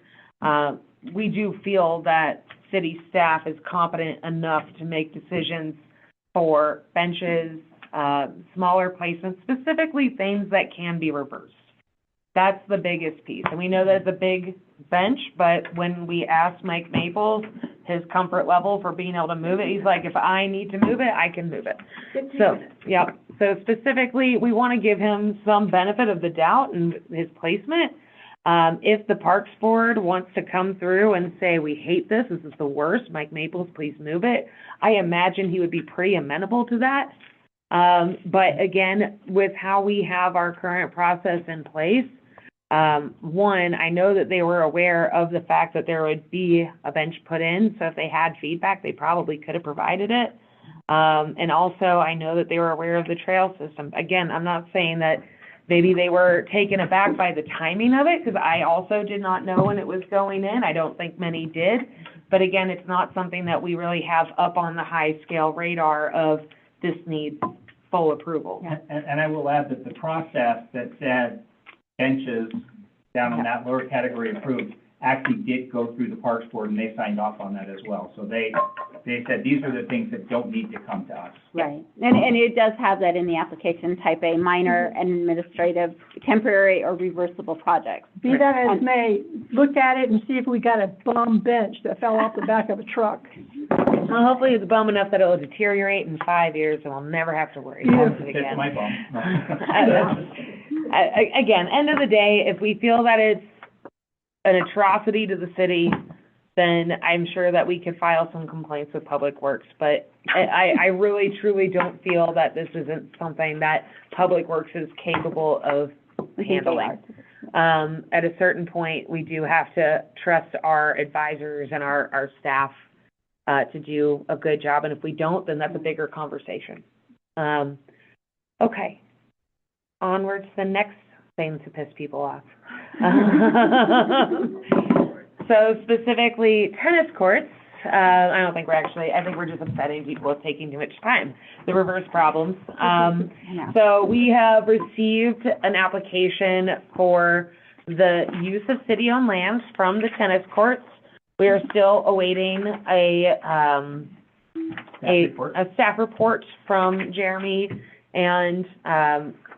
we do feel that city staff is competent enough to make decisions for benches, smaller placements, specifically things that can be reversed. That's the biggest piece. And we know that it's a big bench, but when we asked Mike Maples his comfort level for being able to move it, he's like, if I need to move it, I can move it. So, yeah. So specifically, we want to give him some benefit of the doubt in his placement. If the Parks Board wants to come through and say, we hate this is the worst, Mike Maples, please move it, I imagine he would be pretty amenable to that. But again, with how we have our current process in place, one, I know that they were aware of the fact that there would be a bench put in, so if they had feedback, they probably could have provided it. And also, I know that they were aware of the trail system. Again, I'm not saying that maybe they were taken aback by the timing of it, because I also did not know when it was going in. I don't think many did. But again, it's not something that we really have up on the high-scale radar of this needs full approval. And I will add that the process that said benches down in that lower category approved actually did go through the Parks Board, and they signed off on that as well. So they said these are the things that don't need to come to us. Right, and it does have that in the application, type A, minor administrative, temporary, or reversible projects. Be that as may, look at it and see if we got a bum bench that fell off the back of a truck. Well, hopefully it's bum enough that it will deteriorate in 5 years and we'll never have to worry about it again. It's my bum. Again, end of the day, if we feel that it's an atrocity to the city, then I'm sure that we could file some complaints with Public Works. But I really, truly don't feel that this isn't something that Public Works is capable of handling. At a certain point, we do have to trust our advisors and our staff to do a good job. And if we don't, then that's a bigger conversation. Okay, onward to the next thing to piss people off. So specifically, tennis courts. I think we're just upsetting people with taking too much time, the reverse problems. So we have received an application for the use of city-owned lands from the tennis courts. We are still awaiting a staff report from Jeremy, and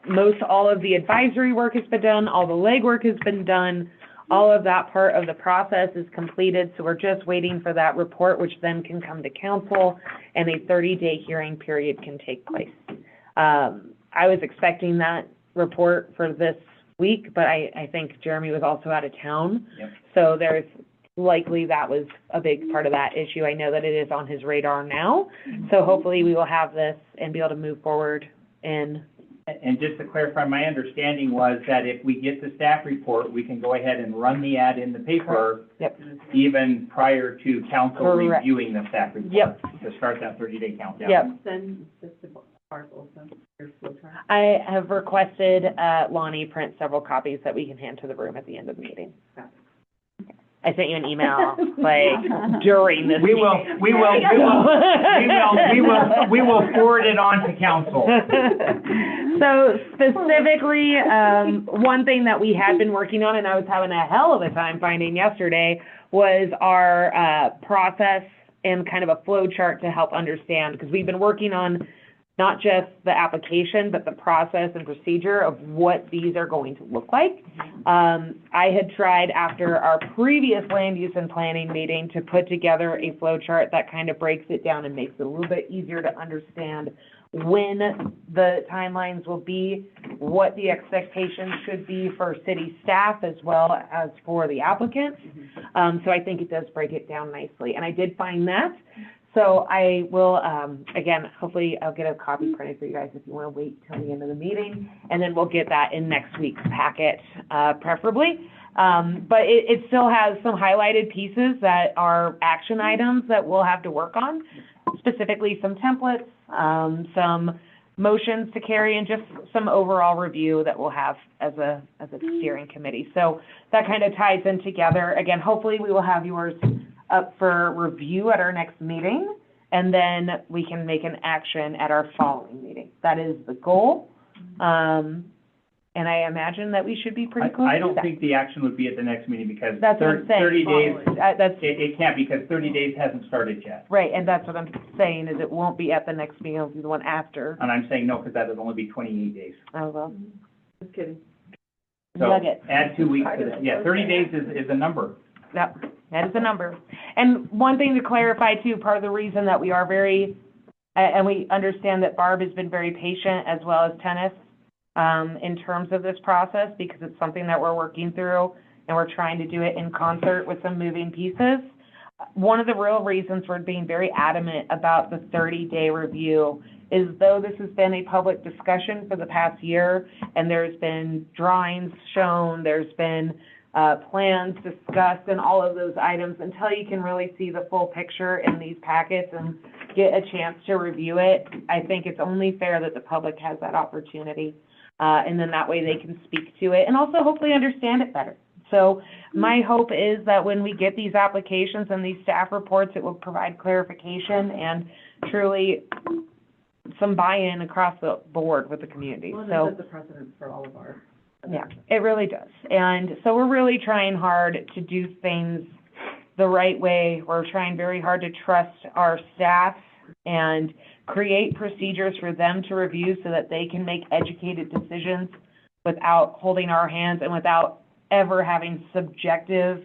most all of the advisory work has been done, all the legwork has been done, all of that part of the process is completed, so we're just waiting for that report, which then can come to council, and a 30-day hearing period can take place. I was expecting that report for this week, but I think Jeremy was also out of town, so there's likely that was a big part of that issue. I know that it is on his radar now, so hopefully we will have this and be able to move forward in. And just to clarify, my understanding was that if we get the staff report, we can go ahead and run the ad in the paper even prior to council reviewing the staff report to start that 30-day countdown. Send this to Barb also, your flow chart. I have requested Lonnie print several copies that we can hand to the room at the end of the meeting. I sent you an email, during this We will forward it on to council. So specifically, one thing that we had been working on, and I was having a hell of a time finding yesterday, was our process and kind of a flow chart to help understand, because we've been working on not just the application, but the process and procedure of what these are going to look like. I had tried after our previous land use and planning meeting to put together a flow chart that kind of breaks it down and makes it a little bit easier to understand when the timelines will be, what the expectations should be for city staff as well as for the applicants. So I think it does break it down nicely. And I did find that. So I will, again, hopefully I'll get a copy printed for you guys if you want to wait till the end of the meeting, and then we'll get that in next week's packet, preferably. But it still has some highlighted pieces that are action items that we'll have to work on, specifically some templates, some motions to carry, and just some overall review that we'll have as a steering committee. So that kind of ties in together. Again, hopefully we will have yours up for review at our next meeting, and then we can make an action at our following meeting. That is the goal. And I imagine that we should be pretty close. I don't think the action would be at the next meeting because that's what I'm saying. 30 days, it can't, because 30 days hasn't started yet. Right, and that's what I'm saying, is it won't be at the next meeting, it'll be the one after. And I'm saying no, because that would only be 28 days. Oh, well. Just kidding. So Nugget. add 2 weeks to that. Yeah, 30 days is a number. Yep, that is a number. And one thing to clarify too, part of the reason that we are very, and we understand that Barb has been very patient as well as tennis in terms of this process, because it's something that we're working through and we're trying to do it in concert with some moving pieces. One of the real reasons we're being very adamant about the 30-day review is, though this has been a public discussion for the past year, and there's been drawings shown, there's been plans discussed and all of those items, until you can really see the full picture in these packets and get a chance to review it, I think it's only fair that the public has that opportunity. And then that way they can speak to it and also hopefully understand it better. So my hope is that when we get these applications and these staff reports, it will provide clarification and truly some buy-in across the board with the community. Well, so that's the precedent for all of our. Yeah, it really does. And so we're really trying hard to do things the right way. We're trying very hard to trust our staff and create procedures for them to review so that they can make educated decisions without holding our hands and without ever having subjective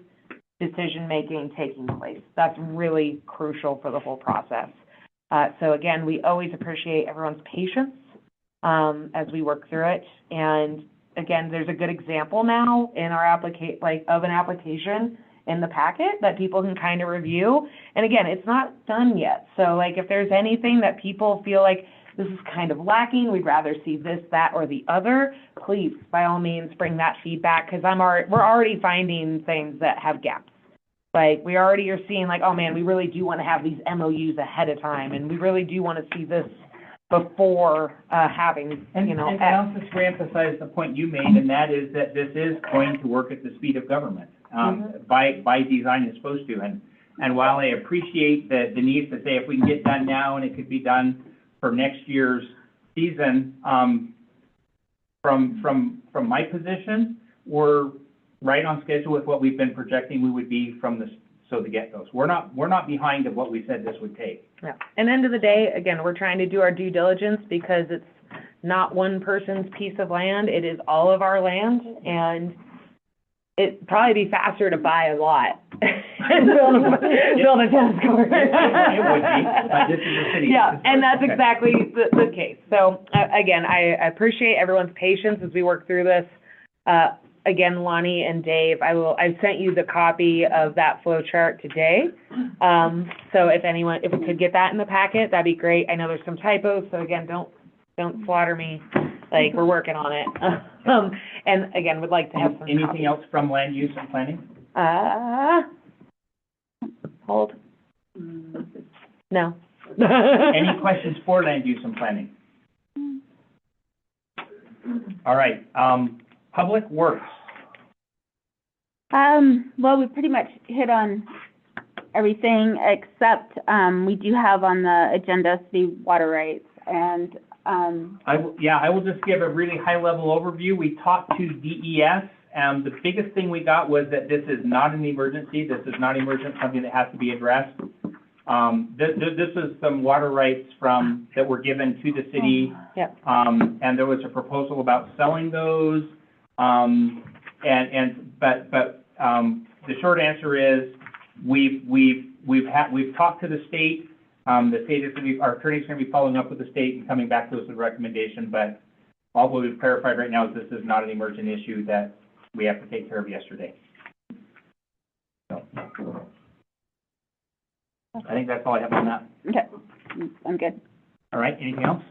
decision-making taking place. That's really crucial for the whole process. So again, we always appreciate everyone's patience as we work through it. And again, there's a good example now in our of an application in the packet that people can kind of review. And again, it's not done yet. So if there's anything that people feel like this is kind of lacking, we'd rather see this, that, or the other, please, by all means, bring that feedback, because we're already finding things that have gaps. We already are seeing oh man, we really do want to have these MOUs ahead of time, and we really do want to see this before, having, And, you know. and I'll just reemphasize the point you made, and that is that this is going to work at the speed of government. By design, it's supposed to. And while I appreciate the need to say if we can get done now and it could be done for next year's season, from my position, we're right on schedule with what we've been projecting we would be from the get-goes. We're not behind of what we said this would take. Yeah. And end of the day, again, we're trying to do our due diligence because it's not one person's piece of land. It is all of our land, and it'd probably be faster to buy a lot and build a tennis court. It would be, but this is a city. Yeah, and that's exactly the case. So, again, I appreciate everyone's patience as we work through this. Again, Lonnie and Dave, I've sent you the copy of that flow chart today. So if we could get that in the packet, that'd be great. I know there's some typos, so again, don't slaughter me. Like, we're working on it. And again, would like to have some Anything copies. else from land use and planning? Hold. No. Any questions for land use and planning? All right, Public Works. Well, we pretty much hit on everything except, we do have on the agenda city water rights and, I will just give a really high-level overview. We talked to DES, and the biggest thing we got was that this is not an emergency. This is not emergent, something that has to be addressed. This is some water rights that were given to the city. Yep. And there was a proposal about selling those. But the short answer is we've talked to the state. The state is our attorney's going to be following up with the state and coming back to us with a recommendation. But all we've clarified right now is this is not an emergent issue that we have to take care of yesterday. So I think that's all I have on that. okay, I'm good. All right. Anything else?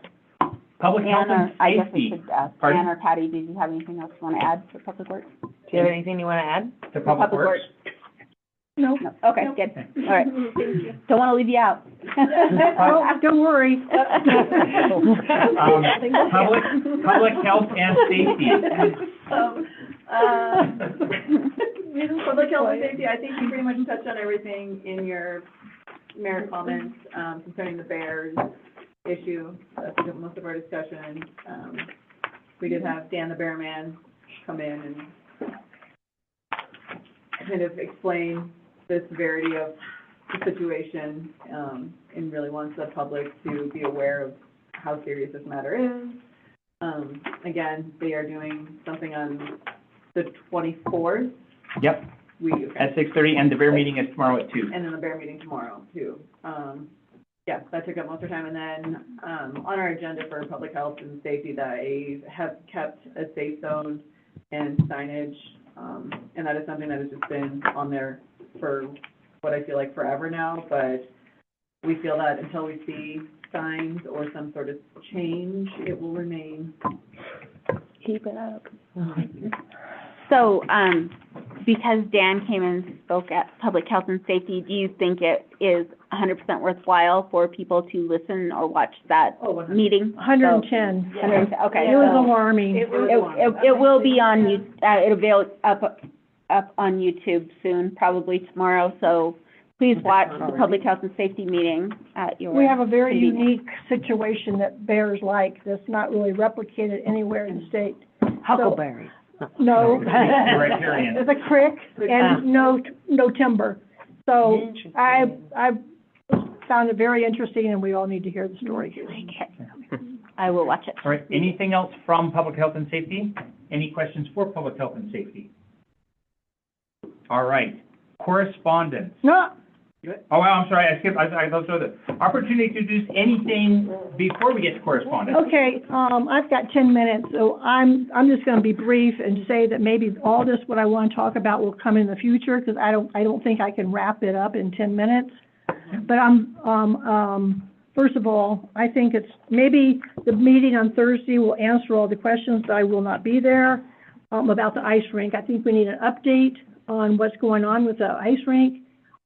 Public health Ann, and or I guess we safety. should ask, Pardon? Ann or Patty, did you have anything else you want to add to Public Works? Do you have anything you want to add? To Public Public Works. No? Okay, good. All right. Don't want to leave you out. Oh, don't worry. Public health and safety. Public health and safety, I think you pretty much touched on everything in your mayor comments, concerning the bears issue. That's most of our discussion. We did have Dan the Bear Man come in and kind of explain the severity of the situation, and really wants the public to be aware of how serious this matter is. Again, they are doing something on the 24th. Yep. At 6:30, and the bear meeting is tomorrow at 2. And then the bear meeting tomorrow, too. Yeah, that took up most of our time. And then, on our agenda for public health and safety, that I have kept a safe zone and signage, and that is something that has just been on there for what I feel like forever now, but we feel that until we see signs or some sort of change, it will remain. Keep it up. So, because Dan came and spoke at Public Health and Safety, do you think it is 100% worthwhile for people to listen or watch that meeting? 110. 110, okay. It was alarming. It will be on, it'll be up on YouTube soon, probably tomorrow, so please watch the Public Health and Safety meeting at your We have a very convenience. unique situation that bears like that's not really replicated anywhere in the state. Huckleberry. No. Riparian. There's a creek and no timber. So I found it very interesting, and we all need to hear the story. Okay. I will watch it. All right. Anything else from Public Health and Safety? Any questions for Public Health and Safety? All right. Correspondence. No. Oh, well, I'm sorry. I skipped. I thought so. The opportunity to do anything before we get to correspondence. Okay, I've got 10 minutes, so I'm just going to be brief and say that maybe all this, what I want to talk about, will come in the future, because I don't think I can wrap it up in 10 minutes. But first of all, I think it's maybe the meeting on Thursday will answer all the questions, but I will not be there, about the ice rink. I think we need an update on what's going on with the ice rink.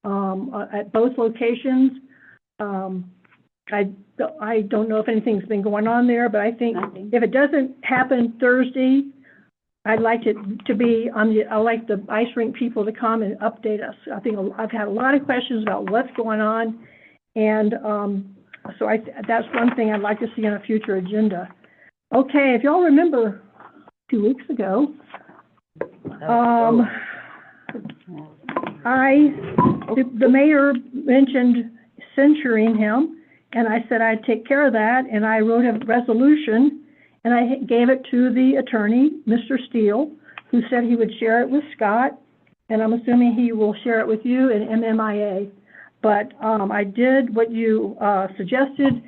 At both locations. I don't know if anything's been going on there, but I think Nothing. if it doesn't happen Thursday, I'd like it to be I'd like the ice rink people to come and update us. I think I've had a lot of questions about what's going on, and, so that's one thing I'd like to see on a future agenda. Okay, if y'all remember 2 weeks ago, the mayor mentioned censuring him, and I said I'd take care of that, and I wrote a resolution, and I gave it to the attorney, Mr. Steele, who said he would share it with Scott, and I'm assuming he will share it with you and MMIA. But I did what you suggested,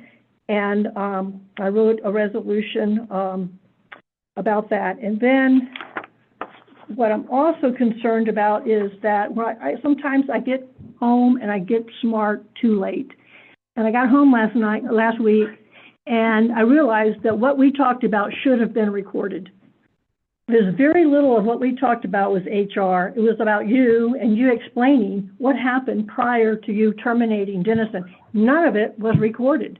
and I wrote a resolution about that. And then what I'm also concerned about is that sometimes I get home and I get smart too late. And I got home last week, and I realized that what we talked about should have been recorded. There's very little of what we talked about was HR. It was about you and you explaining what happened prior to you terminating Dennison. None of it was recorded.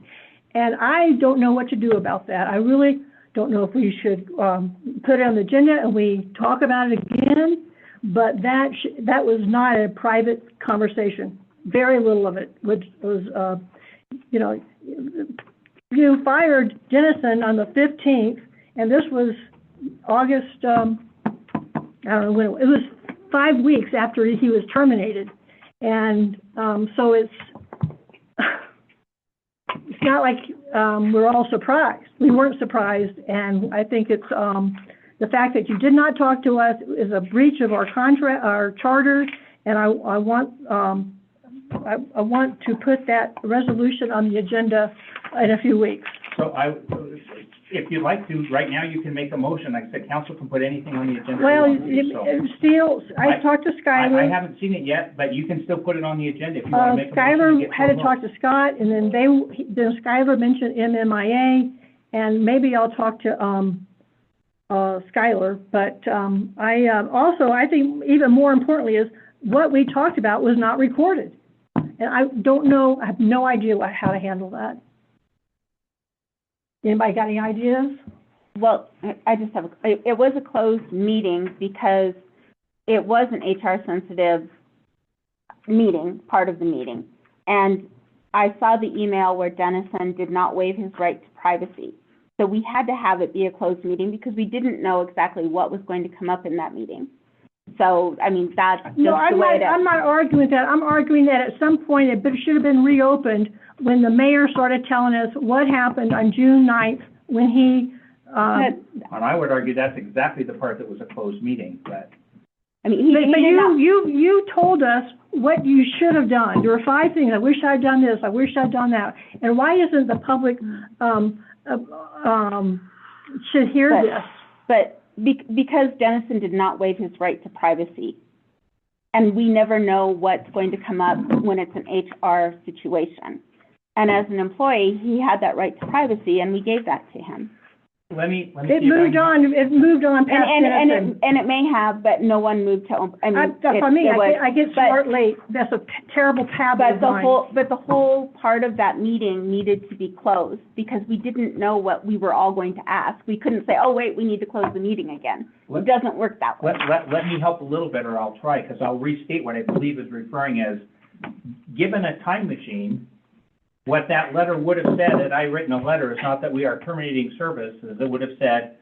And I don't know what to do about that. I really don't know if we should put it on the agenda and we talk about it again, but that was not a private conversation. Very little of it was you fired Dennison on the 15th, and this was August, I don't know when, it was 5 weeks after he was terminated. And so it's not like we're all surprised. We weren't surprised, and I think it's the fact that you did not talk to us is a breach of our contract, our charter, and I want to put that resolution on the agenda in a few weeks. So if you'd like to, right now you can make a motion. Like I said, council can put anything on the agenda. Well, So I talked to Skylar. I haven't seen it yet, but you can still put it on the agenda if you want to make a motion. Skylar had to talk to Scott, and then then Skylar mentioned MMIA, and maybe I'll talk to Skylar. But I think even more importantly is what we talked about was not recorded. And I don't know, I have no idea how to handle that. Anybody got any ideas? Well, I just have, it was a closed meeting because it was an HR sensitive meeting, part of the meeting. And I saw the email where Dennison did not waive his right to privacy. So we had to have it be a closed meeting because we didn't know exactly what was going to come up in that meeting. So, I mean, that's just No, the way it is. I'm not arguing that. I'm arguing that at some point it should have been reopened when the mayor started telling us what happened on June 9th when he, And I would argue that's exactly the part that was a closed meeting, but. I mean, but you told us what you should have done. There were 5 things. I wish I'd done this. I wish I'd done that. And why isn't the public, should hear this? But because Dennison did not waive his right to privacy. And we never know what's going to come up when it's an HR situation. And as an employee, he had that right to privacy, and we gave that to him. Let me It moved on past Dennison. And it may have, but no one moved to, I mean. That's what I mean. I get smart late. That's a terrible habit of mine. But the whole part of that meeting needed to be closed because we didn't know what we were all going to ask. We couldn't say, oh, wait, we need to close the meeting again. It doesn't work that way. Let me help a little bit, or I'll try, because I'll restate what I believe is referring as, given a time machine, what that letter would have said, had I written a letter, is not that we are terminating services. It would have said,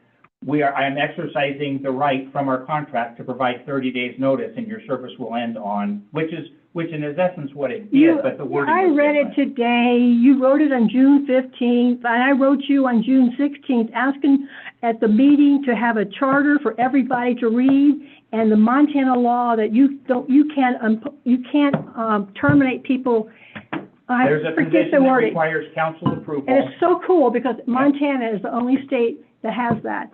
I am exercising the right from our contract to provide 30 days notice, and your service will end on, which in essence what it did, but the wording I read it today. You wrote it on June 15th, and I wrote you on June 16th, asking at the meeting to have a charter for everybody to read, and the Montana law that you can't terminate people. There's a provision that requires council approval. And it's so cool because Montana is the only state that has that.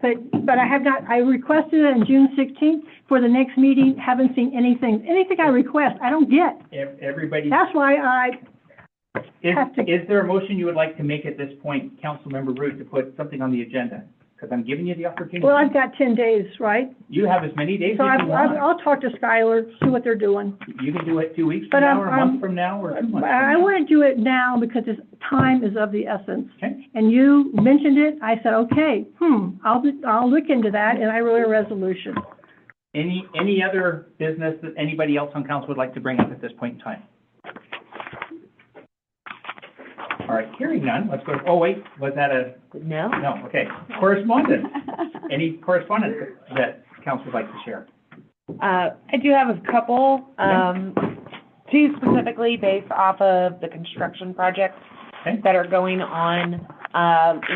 But I have not, I requested it on June 16th for the next meeting, haven't seen anything. Anything I request, I don't get. That's why I have to. Is there a motion you would like to make at this point, Councilmember Root, to put something on the agenda? because I'm giving you the opportunity. Well, I've got 10 days, right? You have as many days So as you want. I'll talk to Skylar, see what they're doing. You can do it 2 weeks But from now, or a month from now, or 2 months from I now. want to do it now because time is of the essence. Okay. And you mentioned it, I said, okay, I'll look into that, and I wrote a resolution. Any other business that anybody else on council would like to bring up at this point in time? All right, hearing none, let's go, oh, wait, was that a, No? no, okay. Correspondence. Any correspondence that council would like to share? I do have a couple, two specifically based off of the construction projects Okay. that are going on.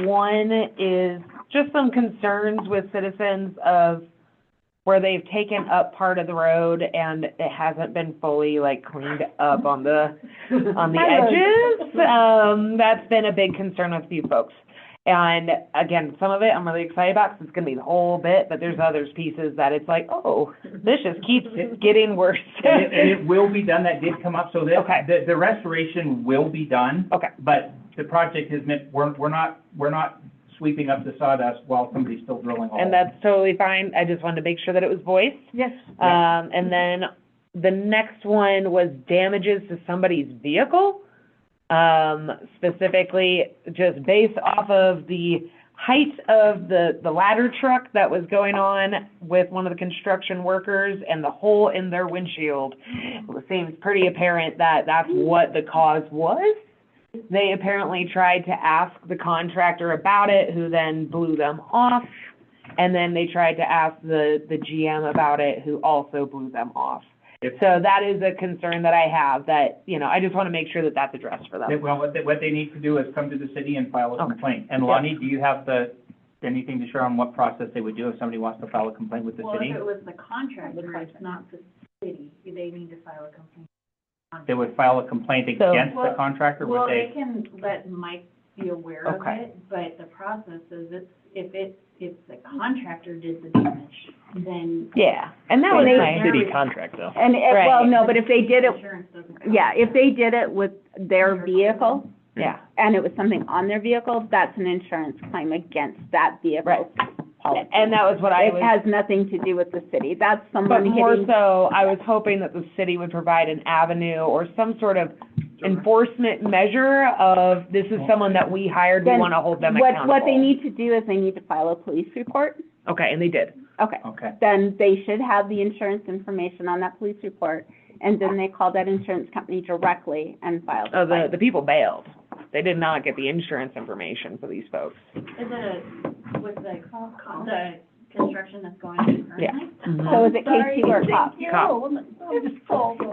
One is just some concerns with citizens of where they've taken up part of the road and it hasn't been fully like cleaned up on the edges. That's been a big concern with a few folks. And again, some of it I'm really excited about because it's going to be the whole bit, but there's other pieces that it's like, oh, this just keeps getting worse. And it will be done, that did come up, so that, Okay. the restoration will be done. Okay. But the project has meant, we're not sweeping up the sawdust while somebody's still drilling a hole. And that's totally fine. I just wanted to make sure that it was voiced. Yes. And then the next one was damages to somebody's vehicle. Specifically just based off of the height of the ladder truck that was going on with one of the construction workers and the hole in their windshield. It seems pretty apparent that that's what the cause was. They apparently tried to ask the contractor about it, who then blew them off. And then they tried to ask the GM about it, who also blew them off. So that is a concern that I have, that, you know, I just want to make sure that that's addressed for them. Well, what they need to do is come to the city and file a Okay. complaint. And Lonnie, do you have anything to share on what process they would do if somebody wants to file a complaint with the Well, city? if it was the contractor, it's not the city, they need to file a complaint. They would file a complaint So- against the contractor, Well, would they they? can let Mike be aware of Okay. it, but the process is if the contractor did the damage, then Yeah, and that Well, was it's nice. a city contract, though. And, well, Right. no, but if they did it, insurance doesn't cover. yeah, if they did it with their vehicle, Yeah. and it was something on their vehicle, that's an insurance claim against that vehicle's policy. And that was what I It was. has nothing to do with the city. That's But someone more hitting. so, I was hoping that the city would provide an avenue or some sort of enforcement measure of, this is someone that we hired, we Then want to hold them accountable. What they need to do is they need to file a police report. Okay, and they did. Okay. Okay. Then they should have the insurance information on that police report, and then they call that insurance company directly and file the Oh, claim. the people bailed. They did not get the insurance information for these folks. Is it with the construction that's going on currently? Yeah. Mhm. So is it KC or COP? Cop.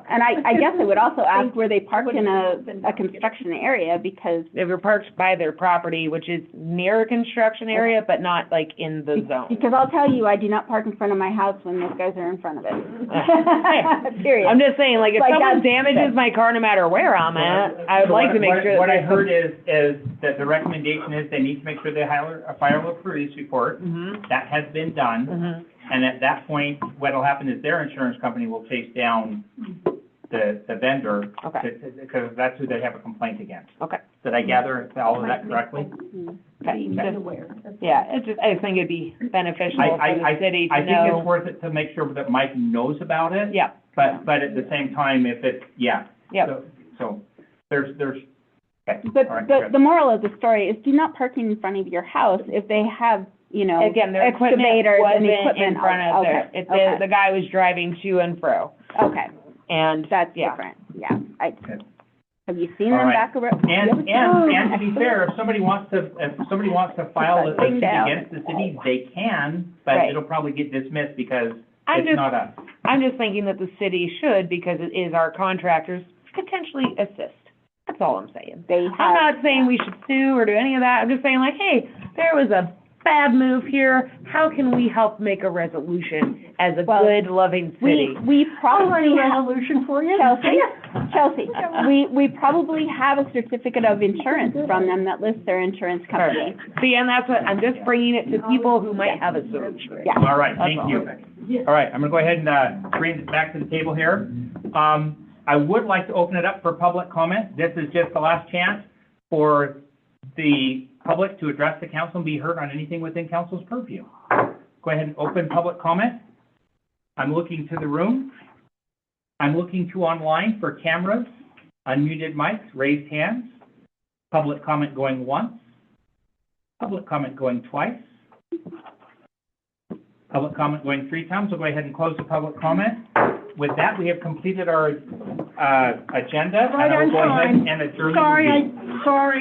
And I guess I would also ask where they parked in a construction area, because They were parked by their property, which is near a construction area, but not like in the zone. Because I'll tell you, I do not park in front of my house when those guys are in front of it. Period. I'm just saying, like, if Like, someone that's- damages my car, no matter where I'm at, I would like to make sure that What I there's heard is that the recommendation is they need to make sure they file a police report. Mhm. That has been done. Mhm. And at that point, what'll happen is their insurance company will chase down the vendor. Okay. Because that's who they have a complaint against. Okay. Did I gather all of that correctly? Okay. Yeah, it's just, I just think it'd be beneficial for the city I to think it's know. worth it to make sure that Mike knows about it. Yeah. But at the same time, if it's, yeah. Yep. So there's, okay. But All right, the good. moral of the story is do not park in front of your house if they have, you know, Again, their equipment excavators and wasn't equipment. in front of Okay, their, it, okay. the guy was driving to and fro. Okay, And that's yeah. different, yeah. Good. Have you seen All them right. back around? And to be fair, if somebody wants to file a Thing suit down. against the city, they can, but Right. it'll probably get dismissed because I'm it's just- not us. I'm just thinking that the city should, because it is our contractors, potentially assist. That's all I'm saying. They I'm have, not saying we should sue or do any of that. I'm just saying like, hey, there was a bad move here. How can we help make a resolution as a Well, good, loving city? we probably have, Resolution for you? Chelsea, we probably have a certificate of insurance from them that lists their insurance company. Perfect. See, and that's what, I'm just bringing it to people who might have a solution. Yeah. All right, That's thank all. you. All right, I'm gonna go ahead and bring it back to the table here. I would like to open it up for public comment. This is just the last chance for the public to address the council and be heard on anything within council's purview? Go ahead and open public comment. I'm looking to the room. I'm looking to online for cameras, unmuted mics, raised hands, public comment going once, public comment going twice, public comment going 3 times. We'll go ahead and close the public comment. With that, we have completed our agenda. Right and I will on go ahead time. and adjourn the meeting. Sorry.